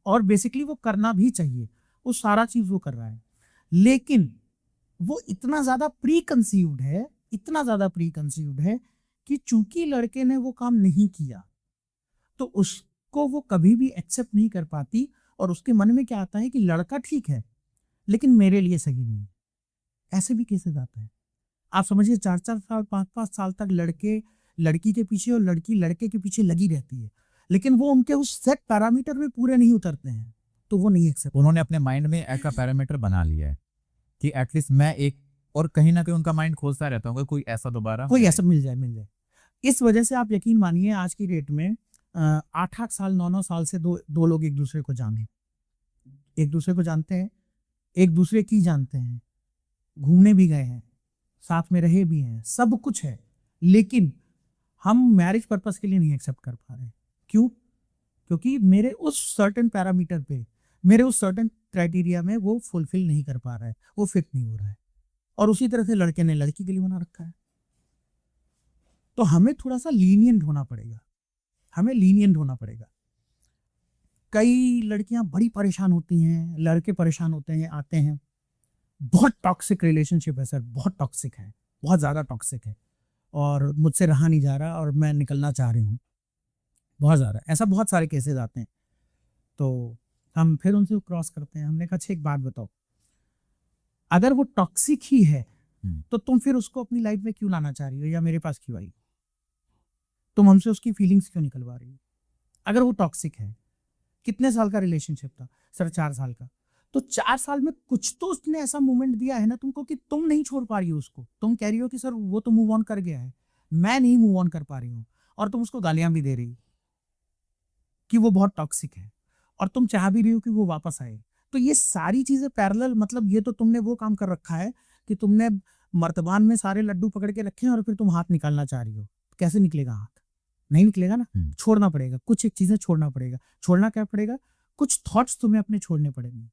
और बेसिकली वो करना भी चाहिए, वो सारा चीज वो कर रहा है। लेकिन वो इतना ज्यादा प्री कंसीव्ड है, इतना ज्यादा प्री कंसीव्ड है कि चूंकि लड़के ने वो काम नहीं किया, तो उसको वो कभी भी एक्सेप्ट नहीं कर पाती। और उसके मन में क्या आता है कि लड़का ठीक है लेकिन मेरे लिए सही नहीं। ऐसे भी केसेस आते हैं। आप समझिए 4-4 साल 5-5 साल तक लड़के लड़की के पीछे और लड़की लड़के के पीछे लगी रहती है, लेकिन वो उनके उस सेट पैरामीटर में पूरे नहीं उतरते हैं, तो वो नहीं एक्सेप्ट। उन्होंने अपने माइंड में एक का पैरामीटर बना लिया है कि एटलीस्ट मैं एक, और कहीं ना कहीं उनका माइंड खोजता रहता होगा कोई ऐसा दोबारा कोई ऐसा मिल जाए। इस वजह से आप यकीन मानिए आज की डेट में 8-8 साल 9-9 साल से दो लोग एक दूसरे को जानते हैं, एक दूसरे की जानते हैं, घूमने भी गए हैं, साथ में रहे भी हैं, सब कुछ है, लेकिन हम मैरिज पर्पस के लिए नहीं एक्सेप्ट कर पा रहे। क्यों? क्योंकि मेरे उस सर्टेन पैरामीटर पे, मेरे उस सर्टेन क्राइटेरिया में वो फुलफिल नहीं कर पा रहा है, वो फिट नहीं हो रहा है। और उसी तरह से लड़के ने लड़की के लिए बना रखा है। तो हमें थोड़ा सा लीनियंट होना पड़ेगा, हमें लीनियंट होना पड़ेगा। कई लड़कियां बड़ी परेशान होती हैं, लड़के परेशान होते हैं, आते हैं, बहुत टॉक्सिक रिलेशनशिप है सर, बहुत टॉक्सिक है, बहुत ज़्यादा टॉक्सिक है, और मुझसे रहा नहीं जा रहा और मैं निकलना चाह रही हूँ, बहुत ज़्यादा। ऐसा बहुत सारे केसेस आते हैं। तो हम फिर उनसे क्रॉस करते हैं। हमने कहा अच्छा एक बात बताओ, अगर वो टॉक्सिक ही है तो तुम फिर उसको अपनी लाइफ में क्यों लाना चाह रही हो, या मेरे पास क्यों आई? तुम हमसे उसकी फीलिंग्स क्यों निकलवा रही हो? अगर वो टॉक्सिक है, कितने साल का रिलेशनशिप था सर? 4 साल का। तो 4 साल में कुछ तो उसने ऐसा मोमेंट दिया है ना तुमको कि तुम नहीं छोड़ पा रही हो उसको। तुम कह रही हो कि सर वो तो मूव ऑन कर गया है, मैं नहीं मूव ऑन कर पा रही हूँ, और तुम उसको गालियां भी दे रही हो कि वो बहुत टॉक्सिक है, और तुम चाह भी रही हो कि वो वापस आए। तो ये सारी चीजें पैरेलल, मतलब ये तो तुमने वो काम कर रखा है कि तुमने मर्तबान में सारे लड्डू पकड़ के रखे हैं और फिर तुम हाथ निकालना चाह रही हो। कैसे निकलेगा हाथ? नहीं निकलेगा ना, छोड़ना पड़ेगा, कुछ एक चीजें छोड़ना पड़ेगा। छोड़ना क्या पड़ेगा? कुछ थॉट्स तुम्हें अपने छोड़ने पड़ेंगे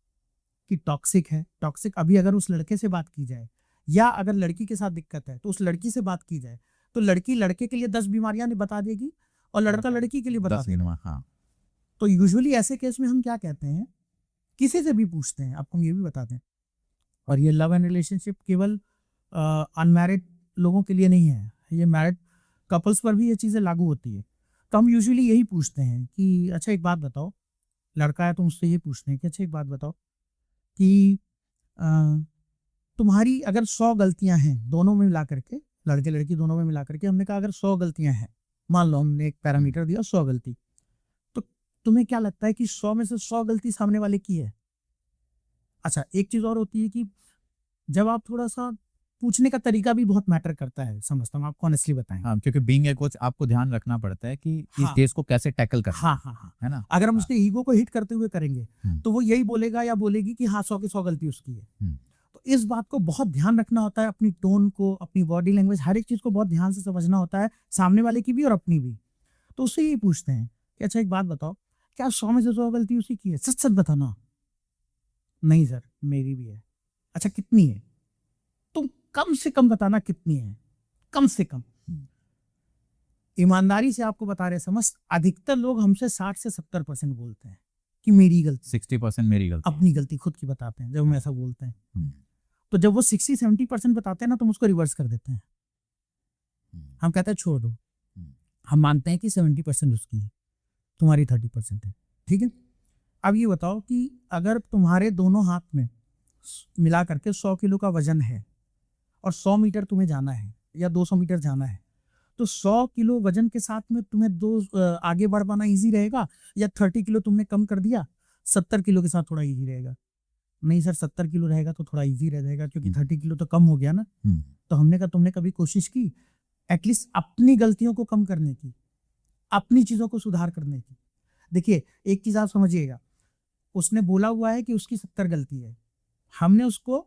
कि टॉक्सिक है, टॉक्सिक। अभी अगर उस लड़के से बात की जाए, या अगर लड़की के साथ दिक्कत है तो उस लड़की से बात की जाए, तो लड़की लड़के के लिए 10 बीमारियां बता देगी और लड़का लड़की के लिए बता देगा। हाँ। तो यूजुअली ऐसे केस में हम क्या कहते हैं, किसी से भी पूछते हैं, आपको हम ये भी बताते हैं, और ये लव एंड रिलेशनशिप केवल अनमैरिड लोगों के लिए नहीं है, ये मैरिड कपल्स पर भी ये चीज़ें लागू होती है। तो हम यूजुअली यही पूछते हैं कि अच्छा एक बात बताओ, लड़का है तो उससे ये पूछते हैं कि अच्छा एक बात बताओ कि अ, तुम्हारी अगर 100 गलतियां हैं दोनों में मिला करके, लड़के लड़की दोनों में मिला करके, हमने कहा अगर 100 गलतियां हैं, मान लो हमने एक पैरामीटर दिया 100 गलती, तो तुम्हें क्या लगता है कि 100 में से 100 गलती सामने वाले की है? अच्छा एक चीज और होती है कि जब आप थोड़ा सा पूछने का तरीका भी बहुत मैटर करता है, समझता हूँ, आपको ऑनेस्टली बताएं। हाँ, क्योंकि बीइंग ए कोच आपको ध्यान रखना पड़ता है कि इस हाँ केस को कैसे टैकल करना हाँ हाँ हाँ, है ना। अगर हम हाँ। उसके ईगो को हिट करते हुए करेंगे तो वो यही बोलेगा या बोलेगी कि हाँ 100 की 100 गलती उसकी है। तो इस बात को बहुत ध्यान रखना होता है, अपनी टोन को, अपनी बॉडी लैंग्वेज, हर एक चीज को बहुत ध्यान से समझना होता है, सामने वाले की भी और अपनी भी। तो उससे यही पूछते हैं कि अच्छा एक बात बताओ, क्या 100 में से 100 गलती उसी की है? सच सच बताना। नहीं सर मेरी भी है। अच्छा कितनी है? तुम कम से कम बताना कितनी है, कम से कम। ईमानदारी से आपको बता रहे समझ, अधिकतर लोग हमसे 60 से 70% बोलते हैं कि मेरी गलती, 60% मेरी गलती। अपनी गलती खुद की बताते हैं जब हम ऐसा बोलते हैं। तो जब वो 60-70% बताते हैं ना, तो हम उसको रिवर्स कर देते हैं। हम कहते हैं छोड़ दो, हम मानते हैं कि 70% उसकी है, तुम्हारी 30% है, ठीक है। अब ये बताओ कि अगर तुम्हारे दोनों हाथ में मिला करके 100 किलो का वजन है और 100 मीटर तुम्हें जाना है या 200 मीटर जाना है, तो 100 किलो वजन के साथ में तुम्हें आगे बढ़ पाना ईजी रहेगा, या 30 किलो तुमने कम कर दिया 70 किलो के साथ थोड़ा ईजी रहेगा? नहीं सर 70 किलो रहेगा तो थोड़ा ईजी रह जाएगा, क्योंकि 30 किलो तो कम हो गया ना। तो हमने कहा तुमने कभी कोशिश की एटलीस्ट अपनी गलतियों को कम करने की, अपनी चीजों को सुधार करने की? देखिए एक चीज आप समझिएगा, उसने बोला हुआ है कि उसकी 70 गलती है, हमने उसको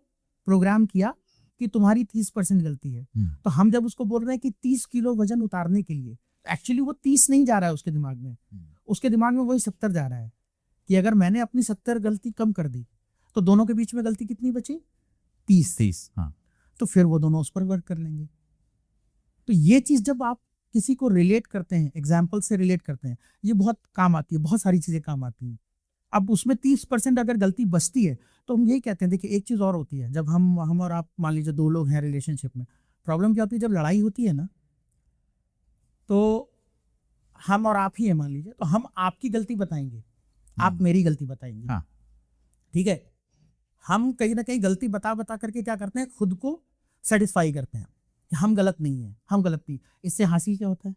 प्रोग्राम किया कि तुम्हारी 30% गलती है। तो हम जब उसको बोल रहे हैं कि 30 किलो वजन उतारने के लिए, एक्चुअली वो 30 नहीं जा रहा है उसके दिमाग में, उसके दिमाग में वही 70 जा रहा है कि अगर मैंने अपनी 70 गलती कम कर दी तो दोनों के बीच में गलती कितनी बची? 30। हाँ। तो फिर वो दोनों उस पर वर्क कर लेंगे। तो ये चीज जब आप किसी को रिलेट करते हैं, एग्जाम्पल से रिलेट करते हैं, ये बहुत काम आती है, बहुत सारी चीजें काम आती हैं। अब उसमें 30% अगर गलती बचती है तो हम यही कहते हैं। देखिए एक चीज और होती है, जब हम और आप मान लीजिए 2 लोग हैं रिलेशनशिप में, प्रॉब्लम क्या होती है जब लड़ाई होती है ना, तो हम और आप ही है मान लीजिए, तो हम आपकी गलती बताएंगे, आप मेरी गलती बताएंगे। हाँ। ठीक है, हम कहीं ना कहीं गलती बता बता करके क्या करते हैं, खुद को सेटिस्फाई करते हैं कि हम गलत नहीं है, हम गलत नहीं। इससे हासिल क्या होता है?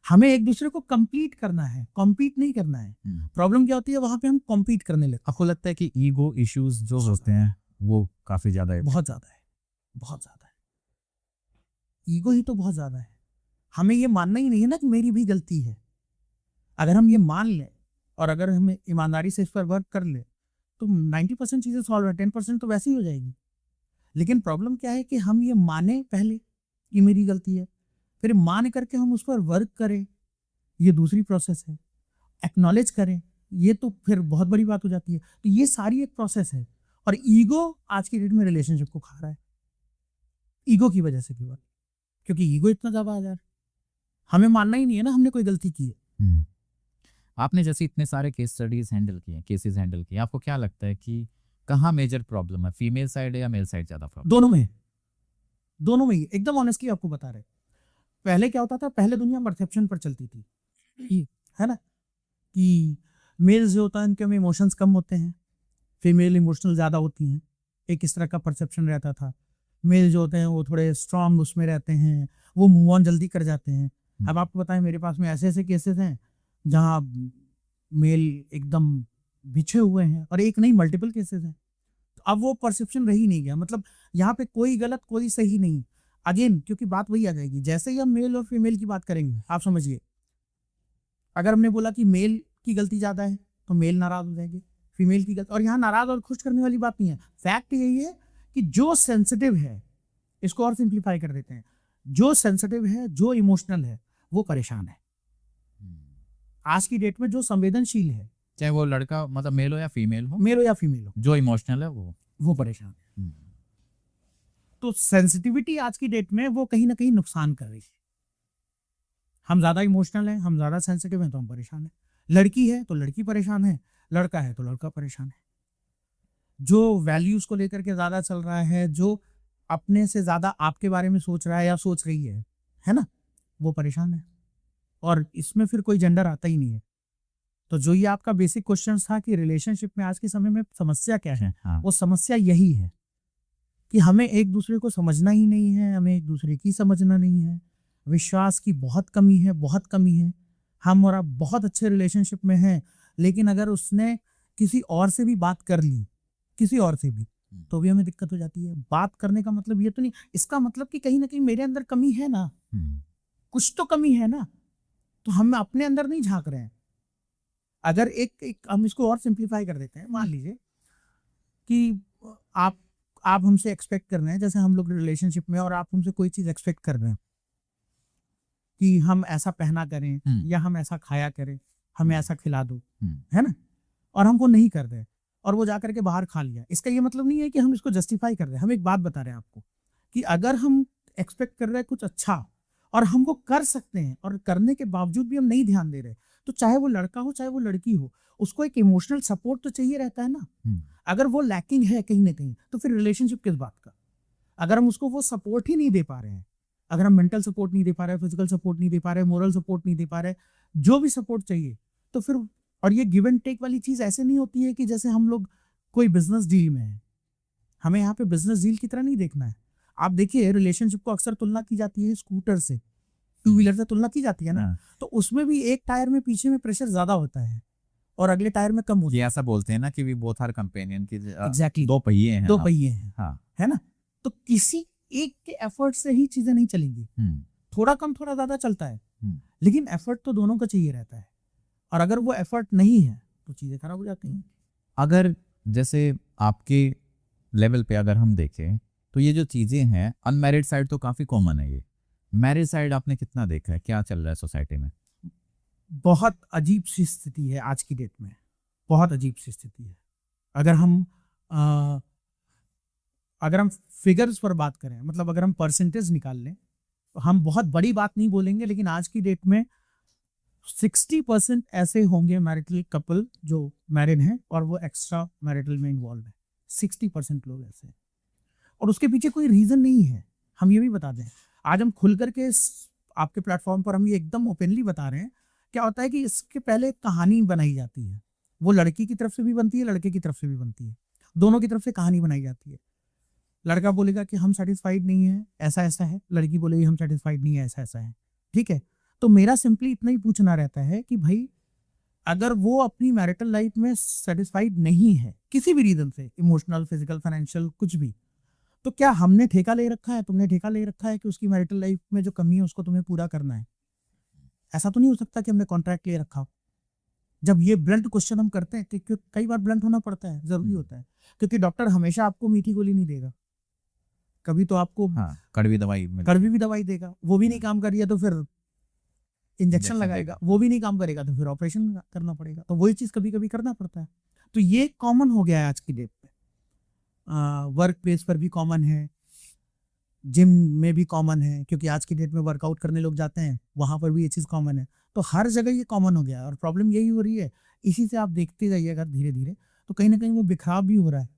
हमें एक दूसरे को कंप्लीट करना है, कॉम्पीट नहीं करना है। प्रॉब्लम क्या होती है वहां पे, हम कॉम्पीट करने लगते हैं। आपको लगता है कि ईगो इश्यूज जो होते हैं वो काफी ज्यादा है? बहुत ज्यादा है, बहुत ज्यादा है। ईगो ही तो बहुत ज्यादा है। हमें ये मानना ही नहीं है ना कि मेरी भी गलती है। अगर हम ये मान लें और अगर हम ईमानदारी से इस पर वर्क कर ले, तो 90% चीजें सॉल्व है, 10% तो वैसे ही हो जाएगी। लेकिन प्रॉब्लम क्या है कि हम ये माने पहले कि मेरी गलती है, फिर मान करके हम उस पर वर्क करें, ये दूसरी प्रोसेस है। एक्नॉलेज करें, ये तो फिर बहुत बड़ी बात हो जाती है। तो ये सारी एक प्रोसेस है, और ईगो आज की डेट में रिलेशनशिप को खा रहा है। ईगो की वजह से केवल, क्योंकि ईगो इतना ज्यादा आ जा रहा है, हमें मानना ही नहीं है ना हमने कोई गलती की है। आपने जैसे इतने सारे केसेस हैंडल किए, आपको क्या लगता है कि कहाँ मेजर प्रॉब्लम है, फीमेल साइड है या मेल साइड ज्यादा प्रॉब्लम? दोनों में ही एकदम ऑनेस्टली आपको बता रहे। पहले क्या होता था, पहले दुनिया परसेप्शन पर चलती थी, है ना, कि मेल जो होता है उनके में इमोशंस कम होते हैं, फीमेल इमोशनल ज़्यादा होती हैं, एक इस तरह का परसेप्शन रहता था। मेल जो होते हैं वो थोड़े स्ट्रांग उसमें रहते हैं, वो मूव ऑन जल्दी कर जाते हैं। अब आपको बताएं, मेरे पास में ऐसे ऐसे केसेस हैं जहाँ मेल एकदम बिछे हुए हैं, और एक नहीं मल्टीपल केसेस हैं। तो अब वो परसेप्शन रही नहीं गया, मतलब यहाँ पे कोई गलत कोई सही नहीं। अगेन क्योंकि बात वही आ जाएगी, जैसे ही हम मेल और फीमेल की बात करेंगे, आप समझिए, अगर हमने बोला कि मेल की गलती ज्यादा है तो मेल नाराज हो जाएंगे, फीमेल की गलती। और यहाँ नाराज और खुश करने वाली बात नहीं है, फैक्ट यही है कि जो सेंसिटिव है, इसको और सिंप्लीफाई कर देते हैं, जो सेंसिटिव है, जो इमोशनल है, वो परेशान है। आज की डेट में जो संवेदनशील है, चाहे वो लड़का मतलब मेल हो या फीमेल हो, मेल हो या फीमेल हो, जो इमोशनल है वो परेशान है। तो सेंसिटिविटी आज की डेट में वो कहीं ना कहीं नुकसान कर रही है। हम ज्यादा इमोशनल हैं, हम ज्यादा सेंसिटिव हैं, तो हम परेशान हैं। लड़की है तो लड़की परेशान है, लड़का है तो लड़का परेशान है। जो वैल्यूज को लेकर के ज्यादा चल रहा है, जो अपने से ज्यादा आपके बारे में सोच रहा है या सोच रही है ना, वो परेशान है। और इसमें फिर कोई जेंडर आता ही नहीं है। तो जो ये आपका बेसिक क्वेश्चन था कि रिलेशनशिप में आज के समय में समस्या क्या है, हाँ। वो समस्या यही है कि हमें एक दूसरे को समझना ही नहीं है, हमें एक दूसरे की समझना नहीं है, विश्वास की बहुत कमी है, बहुत कमी है। हम और आप बहुत अच्छे रिलेशनशिप में हैं, लेकिन अगर उसने किसी और से भी बात कर ली, किसी और से भी, तो भी हमें दिक्कत हो जाती है। बात करने का मतलब ये तो नहीं, इसका मतलब कि कहीं ना कहीं मेरे अंदर कमी है ना, कुछ तो कमी है ना, तो हम अपने अंदर नहीं झांक रहे हैं। अगर एक हम इसको और सिंप्लीफाई कर देते हैं, मान लीजिए कि आप हमसे एक्सपेक्ट कर रहे हैं, जैसे हम लोग रिलेशनशिप में, और आप हमसे कोई चीज एक्सपेक्ट कर रहे हैं कि हम ऐसा पहना करें या हम ऐसा खाया करें, हमें ऐसा खिला दो, है ना, और हम वो नहीं कर रहे, और वो जाकर के बाहर खा लिया। इसका ये मतलब नहीं है कि हम इसको जस्टिफाई कर रहे हैं। हम एक बात बता रहे हैं आपको कि अगर हम एक्सपेक्ट कर रहे हैं कुछ अच्छा, और हम वो कर सकते हैं, और करने के बावजूद भी हम नहीं ध्यान दे रहे, तो चाहे वो लड़का हो चाहे वो लड़की हो, उसको एक इमोशनल सपोर्ट तो चाहिए रहता है ना। अगर वो लैकिंग है कहीं ना कहीं, तो फिर रिलेशनशिप किस बात का। अगर हम उसको वो सपोर्ट ही नहीं दे पा रहे हैं, अगर हम मेंटल सपोर्ट नहीं दे पा रहे, फिजिकल सपोर्ट नहीं दे पा रहे, मोरल सपोर्ट नहीं दे पा रहे, जो भी सपोर्ट चाहिए, तो फिर, और ये गिव एंड टेक वाली चीज ऐसे नहीं होती है कि जैसे हम लोग कोई बिजनेस डील में है। हमें यहाँ पे बिजनेस डील की तरह नहीं देखना है। आप देखिए, रिलेशनशिप को अक्सर तुलना की जाती है स्कूटर से, टू व्हीलर से तुलना की जाती है ना, तो उसमें भी एक टायर में पीछे में प्रेशर ज्यादा होता है और अगले टायर में कम होता है। ऐसा बोलते हैं ना कि वी बोथ आर कंपेनियन की, एग्जैक्टली, दो पहिए हैं, दो पहिए हैं, हाँ, है ना। तो किसी एक के एफर्ट से ही चीजें नहीं चलेंगी, थोड़ा कम थोड़ा ज्यादा चलता है, लेकिन एफर्ट तो दोनों का चाहिए रहता है। और अगर वो एफर्ट नहीं है तो चीजें खराब हो जाती हैं। अगर जैसे आपके लेवल पे अगर हम देखें, तो ये जो चीजें हैं, अनमैरिड साइड तो काफी कॉमन है, ये मैरिज साइड आपने कितना देखा है, क्या चल रहा है सोसाइटी में? बहुत अजीब सी स्थिति है आज की डेट में, बहुत अजीब सी स्थिति है। अगर हम फिगर्स पर बात करें, मतलब अगर हम परसेंटेज निकाल लें, तो हम बहुत बड़ी बात नहीं बोलेंगे, लेकिन आज की डेट में 60% ऐसे होंगे मैरिटल कपल जो मैरिड हैं और वो एक्स्ट्रा मैरिटल में इन्वॉल्व है। 60% लोग ऐसे हैं, और उसके पीछे कोई रीजन नहीं है। हम ये भी बता दें, आज हम खुल करके आपके प्लेटफॉर्म पर हम ये एकदम ओपनली बता रहे हैं। क्या होता है कि इसके पहले एक कहानी बनाई जाती है, वो लड़की की तरफ से भी बनती है, लड़के की तरफ से भी बनती है, दोनों की तरफ से कहानी बनाई जाती है। लड़का बोलेगा कि हम सेटिस्फाइड नहीं है, ऐसा ऐसा है, लड़की बोलेगी हम सेटिस्फाइड नहीं है, ऐसा ऐसा है, ठीक है। तो मेरा सिंपली इतना ही पूछना रहता है कि भाई, अगर वो अपनी मैरिटल लाइफ में सेटिस्फाइड नहीं है किसी भी रीजन से, इमोशनल, फिजिकल, फाइनेंशियल, कुछ भी, तो क्या हमने ठेका ले रखा है, तुमने ठेका ले रखा है कि उसकी मैरिटल लाइफ में जो कमी है उसको तुम्हें पूरा करना है? ऐसा तो नहीं हो सकता कि हमने कॉन्ट्रैक्ट ले रखा हो। जब ये ब्लंट क्वेश्चन हम करते हैं कि कई बार ब्लंट होना पड़ता है, जरूरी होता है, क्योंकि डॉक्टर हमेशा आपको मीठी गोली नहीं देगा, कभी तो आपको हाँ, कड़वी दवाई कड़वी भी दवाई देगा, वो भी नहीं काम कर रही है तो फिर इंजेक्शन लगाएगा, वो भी नहीं काम करेगा तो फिर ऑपरेशन करना पड़ेगा, तो वही चीज कभी कभी करना पड़ता है। तो ये कॉमन हो गया है आज की डेट पे, वर्क प्लेस पर भी कॉमन है, जिम में भी कॉमन है, क्योंकि आज की डेट में वर्कआउट करने लोग जाते हैं, वहां पर भी ये चीज कॉमन है। तो हर जगह ये कॉमन हो गया है और प्रॉब्लम यही हो रही है। इसी से आप देखते जाइएगा धीरे धीरे, तो कहीं ना कहीं वो बिखराव भी हो रहा है।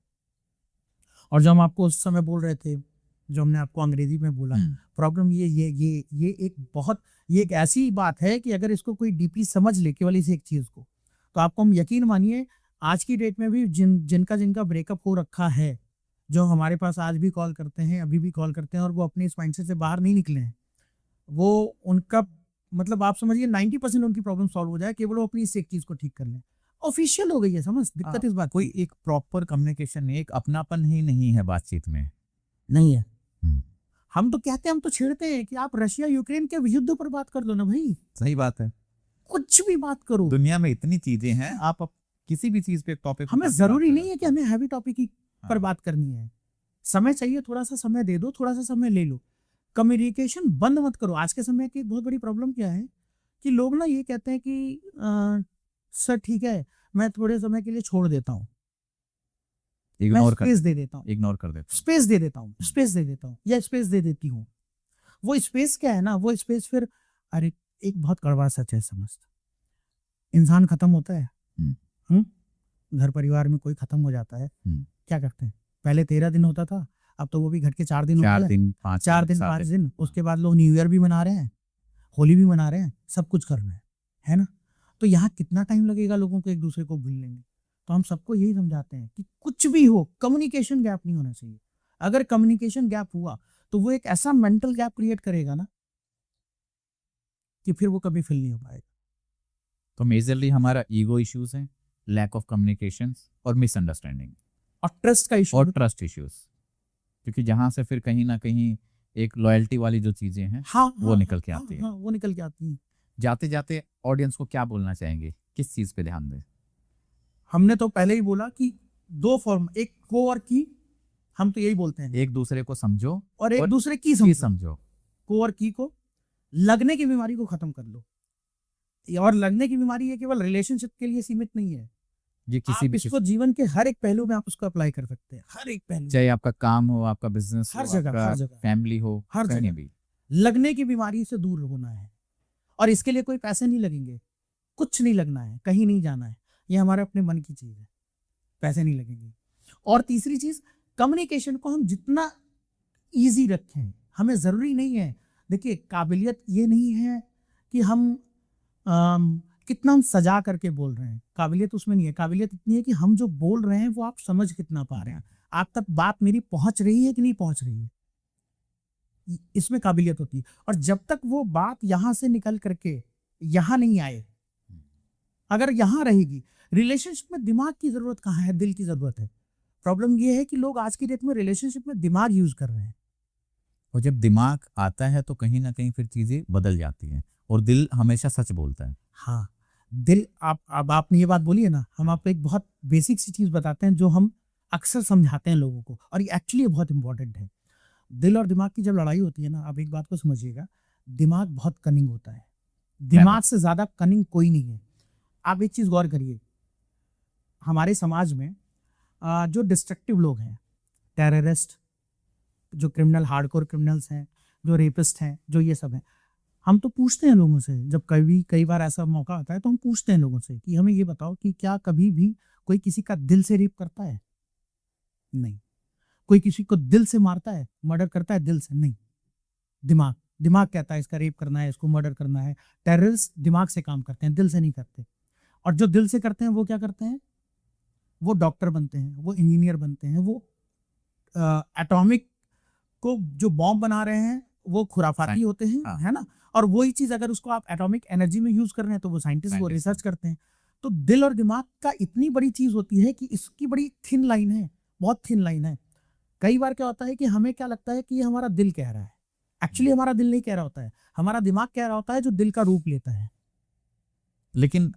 और जो हम आपको उस समय बोल रहे थे, जो हमने आपको अंग्रेजी में बोला, प्रॉब्लम ये एक बहुत, ये एक ऐसी बात है कि अगर इसको कोई डीपली समझ ले केवल इस एक चीज को, तो आपको हम यकीन मानिए आज की डेट में भी जिनका ब्रेकअप हो रखा है, जो हमारे पास आज भी कॉल करते हैं, अभी भी कॉल करते हैं, और वो अपने इस माइंडसेट से बाहर नहीं निकले हैं, वो उनका मतलब आप समझिए 90% उनकी प्रॉब्लम सॉल्व हो जाए, केवल वो अपनी इस एक चीज को ठीक कर लें। ऑफिशियल हो गई है, समझ, दिक्कत इस बात कोई एक प्रॉपर कम्युनिकेशन नहीं, एक अपनापन ही नहीं है बातचीत में, नहीं है। हम तो कहते हैं, हम तो छेड़ते हैं कि आप रशिया यूक्रेन के युद्ध पर बात कर लो ना भाई, सही बात है, कुछ भी बात करो, दुनिया में इतनी चीजें हैं, आप किसी भी चीज पे टॉपिक, हमें जरूरी नहीं है कि हमें हैवी टॉपिक ही पर बात करनी है। समय चाहिए, थोड़ा सा समय दे दो, थोड़ा सा समय ले लो, कम्युनिकेशन बंद मत करो। आज के समय की बहुत बड़ी प्रॉब्लम क्या है कि लोग ना ये कहते हैं कि सर ठीक है, मैं थोड़े समय के लिए छोड़ देता हूँ, मैं स्पेस दे देता हूँ, इग्नोर कर देता हूँ, स्पेस दे देता हूँ, स्पेस दे देता हूँ, या स्पेस दे देती हूँ। वो स्पेस क्या है ना, वो स्पेस फिर, अरे एक बहुत कड़वा सच है, समझ, इंसान खत्म होता है, घर परिवार में कोई खत्म हो जाता है, क्या करते हैं, पहले 13 दिन होता था, अब तो वो भी घट के 4 दिन होता है, 4 दिन, उसके बाद लोग न्यू ईयर भी मना रहे हैं, होली भी मना रहे हैं, सब कुछ कर रहे हैं, है ना। तो यहाँ कितना टाइम लगेगा लोगों को एक दूसरे को भूल लेंगे। तो हम सबको यही समझाते हैं कि कुछ भी हो, कम्युनिकेशन गैप नहीं होना चाहिए। अगर कम्युनिकेशन गैप हुआ तो वो एक ऐसा मेंटल गैप क्रिएट करेगा ना कि फिर वो कभी फिल नहीं हो पाएगा। तो मेजरली हमारा ईगो इश्यूज है, लैक ऑफ कम्युनिकेशन और मिसअंडरस्टैंडिंग और ट्रस्ट का इशू, और ट्रस्ट इश्यूज, क्योंकि जहां से फिर कहीं ना कहीं एक लॉयल्टी वाली जो चीजें हैं, वो निकल के आती है। वो निकल के आती है। जाते जाते ऑडियंस को क्या बोलना चाहेंगे, किस चीज पे ध्यान दें? हमने तो पहले ही बोला कि 2 फॉर्म, एक को और की, हम तो यही बोलते हैं, एक दूसरे को समझो और एक दूसरे की समझो। को और की को, लगने की बीमारी को खत्म कर लो। और लगने की बीमारी ये केवल रिलेशनशिप के लिए सीमित नहीं है, ये किसी भी इसको जीवन के हर एक पहलू में आप उसको अप्लाई कर सकते हैं, हर एक पहलू, चाहे आपका काम हो, आपका बिजनेस हर हो, जगह, आपका हर जगह, फैमिली हो, हर कहीं जगह भी। लगने की बीमारी से दूर होना है, और इसके लिए कोई पैसे नहीं लगेंगे, कुछ नहीं लगना है, कहीं नहीं जाना है, ये हमारे अपने मन की चीज है, पैसे नहीं लगेंगे। और तीसरी चीज, कम्युनिकेशन को हम जितना इजी रखें, हमें जरूरी नहीं है, देखिए काबिलियत ये नहीं है कि हम कितना हम सजा करके बोल रहे हैं, काबिलियत उसमें नहीं है। काबिलियत इतनी है कि हम जो बोल रहे हैं वो आप समझ कितना पा रहे हैं, आप तक बात मेरी पहुंच रही है कि नहीं पहुंच रही है, इसमें काबिलियत होती है। और जब तक वो बात यहां से निकल करके यहां नहीं आए, अगर यहां रहेगी, रिलेशनशिप में दिमाग की जरूरत कहाँ है, दिल की जरूरत है। प्रॉब्लम ये है कि लोग आज की डेट में रिलेशनशिप में दिमाग यूज कर रहे हैं, और जब दिमाग आता है तो कहीं ना कहीं फिर चीजें बदल जाती हैं, और दिल हमेशा सच बोलता है। हाँ, दिल, अब आपने ये बात बोली है ना, हम आपको एक बहुत बेसिक सी चीज बताते हैं जो हम अक्सर समझाते हैं लोगों को, और ये एक्चुअली बहुत इंपॉर्टेंट है। दिल और दिमाग की जब लड़ाई होती है ना, आप एक बात को समझिएगा, दिमाग बहुत कनिंग होता है, दिमाग से ज्यादा कनिंग कोई नहीं है। आप एक चीज गौर करिए, हमारे समाज में जो डिस्ट्रक्टिव लोग हैं, टेररिस्ट, जो क्रिमिनल, हार्डकोर क्रिमिनल्स हैं, जो रेपिस्ट हैं, जो ये सब हैं, हम तो पूछते हैं लोगों से, जब कई बार ऐसा मौका आता है तो हम पूछते हैं लोगों से कि हमें ये बताओ कि क्या कभी भी कोई किसी का दिल से रेप करता है? नहीं। कोई किसी को दिल से मारता है, मर्डर करता है दिल से? नहीं। दिमाग कहता है इसका रेप करना है, इसको मर्डर करना है। टेररिस्ट दिमाग से काम करते हैं, दिल से नहीं करते। और जो दिल से करते हैं वो क्या करते हैं? वो डॉक्टर बनते हैं, वो इंजीनियर बनते हैं, वो एटॉमिक को जो बॉम्ब बना रहे हैं वो खुराफाती होते हैं, है ना। और वही चीज अगर उसको आप एटॉमिक एनर्जी में यूज कर रहे हैं तो वो साइंटिस्ट, वो रिसर्च करते हैं। तो दिल और दिमाग का इतनी बड़ी चीज होती है कि इसकी बड़ी थिन लाइन है, बहुत थिन लाइन है। कई बार क्या होता है कि हमें क्या लगता है कि ये हमारा दिल कह रहा है, एक्चुअली हमारा दिल नहीं कह रहा होता है, हमारा दिमाग कह रहा होता है, जो दिल का रूप लेता है। लेकिन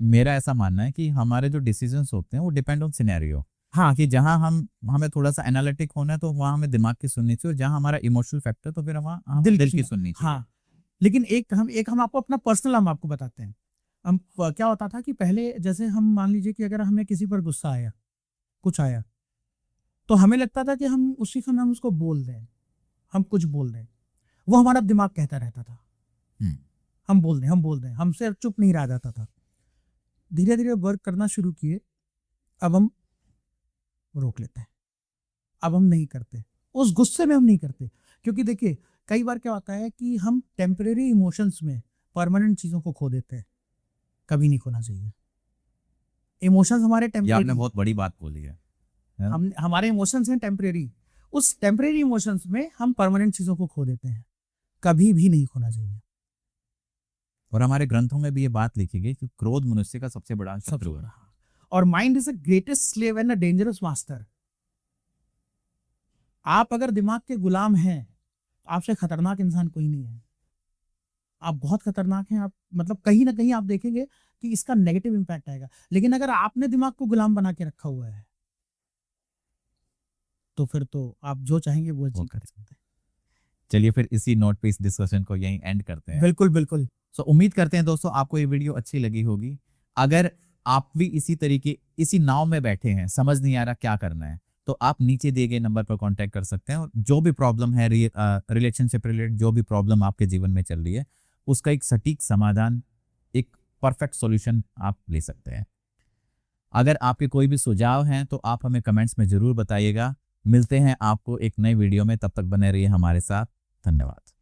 मेरा ऐसा मानना है कि हमारे जो डिसीजंस होते हैं वो डिपेंड ऑन सिनेरियो। हाँ कि जहां हमें थोड़ा सा एनालिटिक होना है तो वहां हमें दिमाग की सुननी चाहिए, और जहां हमारा इमोशनल फैक्टर तो फिर वहां हमें दिल की सुननी चाहिए। हाँ, लेकिन हम आपको अपना पर्सनल हम आपको बताते हैं। क्या होता था कि पहले जैसे हम मान लीजिए कि अगर हमें किसी पर गुस्सा आया, कुछ आया, तो हमें लगता था कि हम उसी समय हम उसको बोल दें, हम कुछ बोल दें। वो हमारा दिमाग कहता रहता था, हम बोल दें, हमसे चुप नहीं रहा जाता था। धीरे धीरे वर्क करना शुरू किए, अब हम रोक लेते हैं, अब हम नहीं करते, उस गुस्से में हम नहीं करते। क्योंकि देखिए कई बार क्या होता है कि हम टेम्परेरी इमोशंस में परमानेंट चीजों को खो देते हैं, कभी नहीं खोना चाहिए। इमोशंस हमारे ये आपने टेम्परेरी, बहुत बड़ी बात बोली है। हम हमारे इमोशंस हैं टेम्परेरी, उस टेम्परेरी इमोशंस में हम परमानेंट चीजों को खो देते हैं, कभी भी नहीं खोना चाहिए। और हमारे ग्रंथों में भी ये बात लिखी गई कि क्रोध मनुष्य का सबसे बड़ा शत्रु है। और mind is the greatest slave and a dangerous master. आप अगर दिमाग के गुलाम हैं, आपसे खतरनाक इंसान कोई नहीं है। आप बहुत खतरनाक हैं, आप मतलब कहीं ना कहीं आप देखेंगे कि इसका नेगेटिव इंपैक्ट आएगा। लेकिन अगर आपने दिमाग को गुलाम बना के रखा हुआ है तो फिर तो आप जो चाहेंगे वो अचीव कर सकते हैं। चलिए फिर इसी नोट पे इस डिस्कशन को यहीं एंड करते हैं। बिल्कुल बिल्कुल। सो उम्मीद करते हैं दोस्तों आपको ये वीडियो अच्छी लगी होगी। अगर आप भी इसी नाव में बैठे हैं, समझ नहीं आ रहा क्या करना है, तो आप नीचे दिए गए नंबर पर कांटेक्ट कर सकते हैं, और जो भी प्रॉब्लम है रिलेशनशिप रिलेटेड, जो भी प्रॉब्लम आपके जीवन में चल रही है, उसका एक सटीक समाधान, एक परफेक्ट सॉल्यूशन आप ले सकते हैं। अगर आपके कोई भी सुझाव हैं तो आप हमें कमेंट्स में जरूर बताइएगा। मिलते हैं आपको एक नई वीडियो में, तब तक बने रहिए हमारे साथ। धन्यवाद।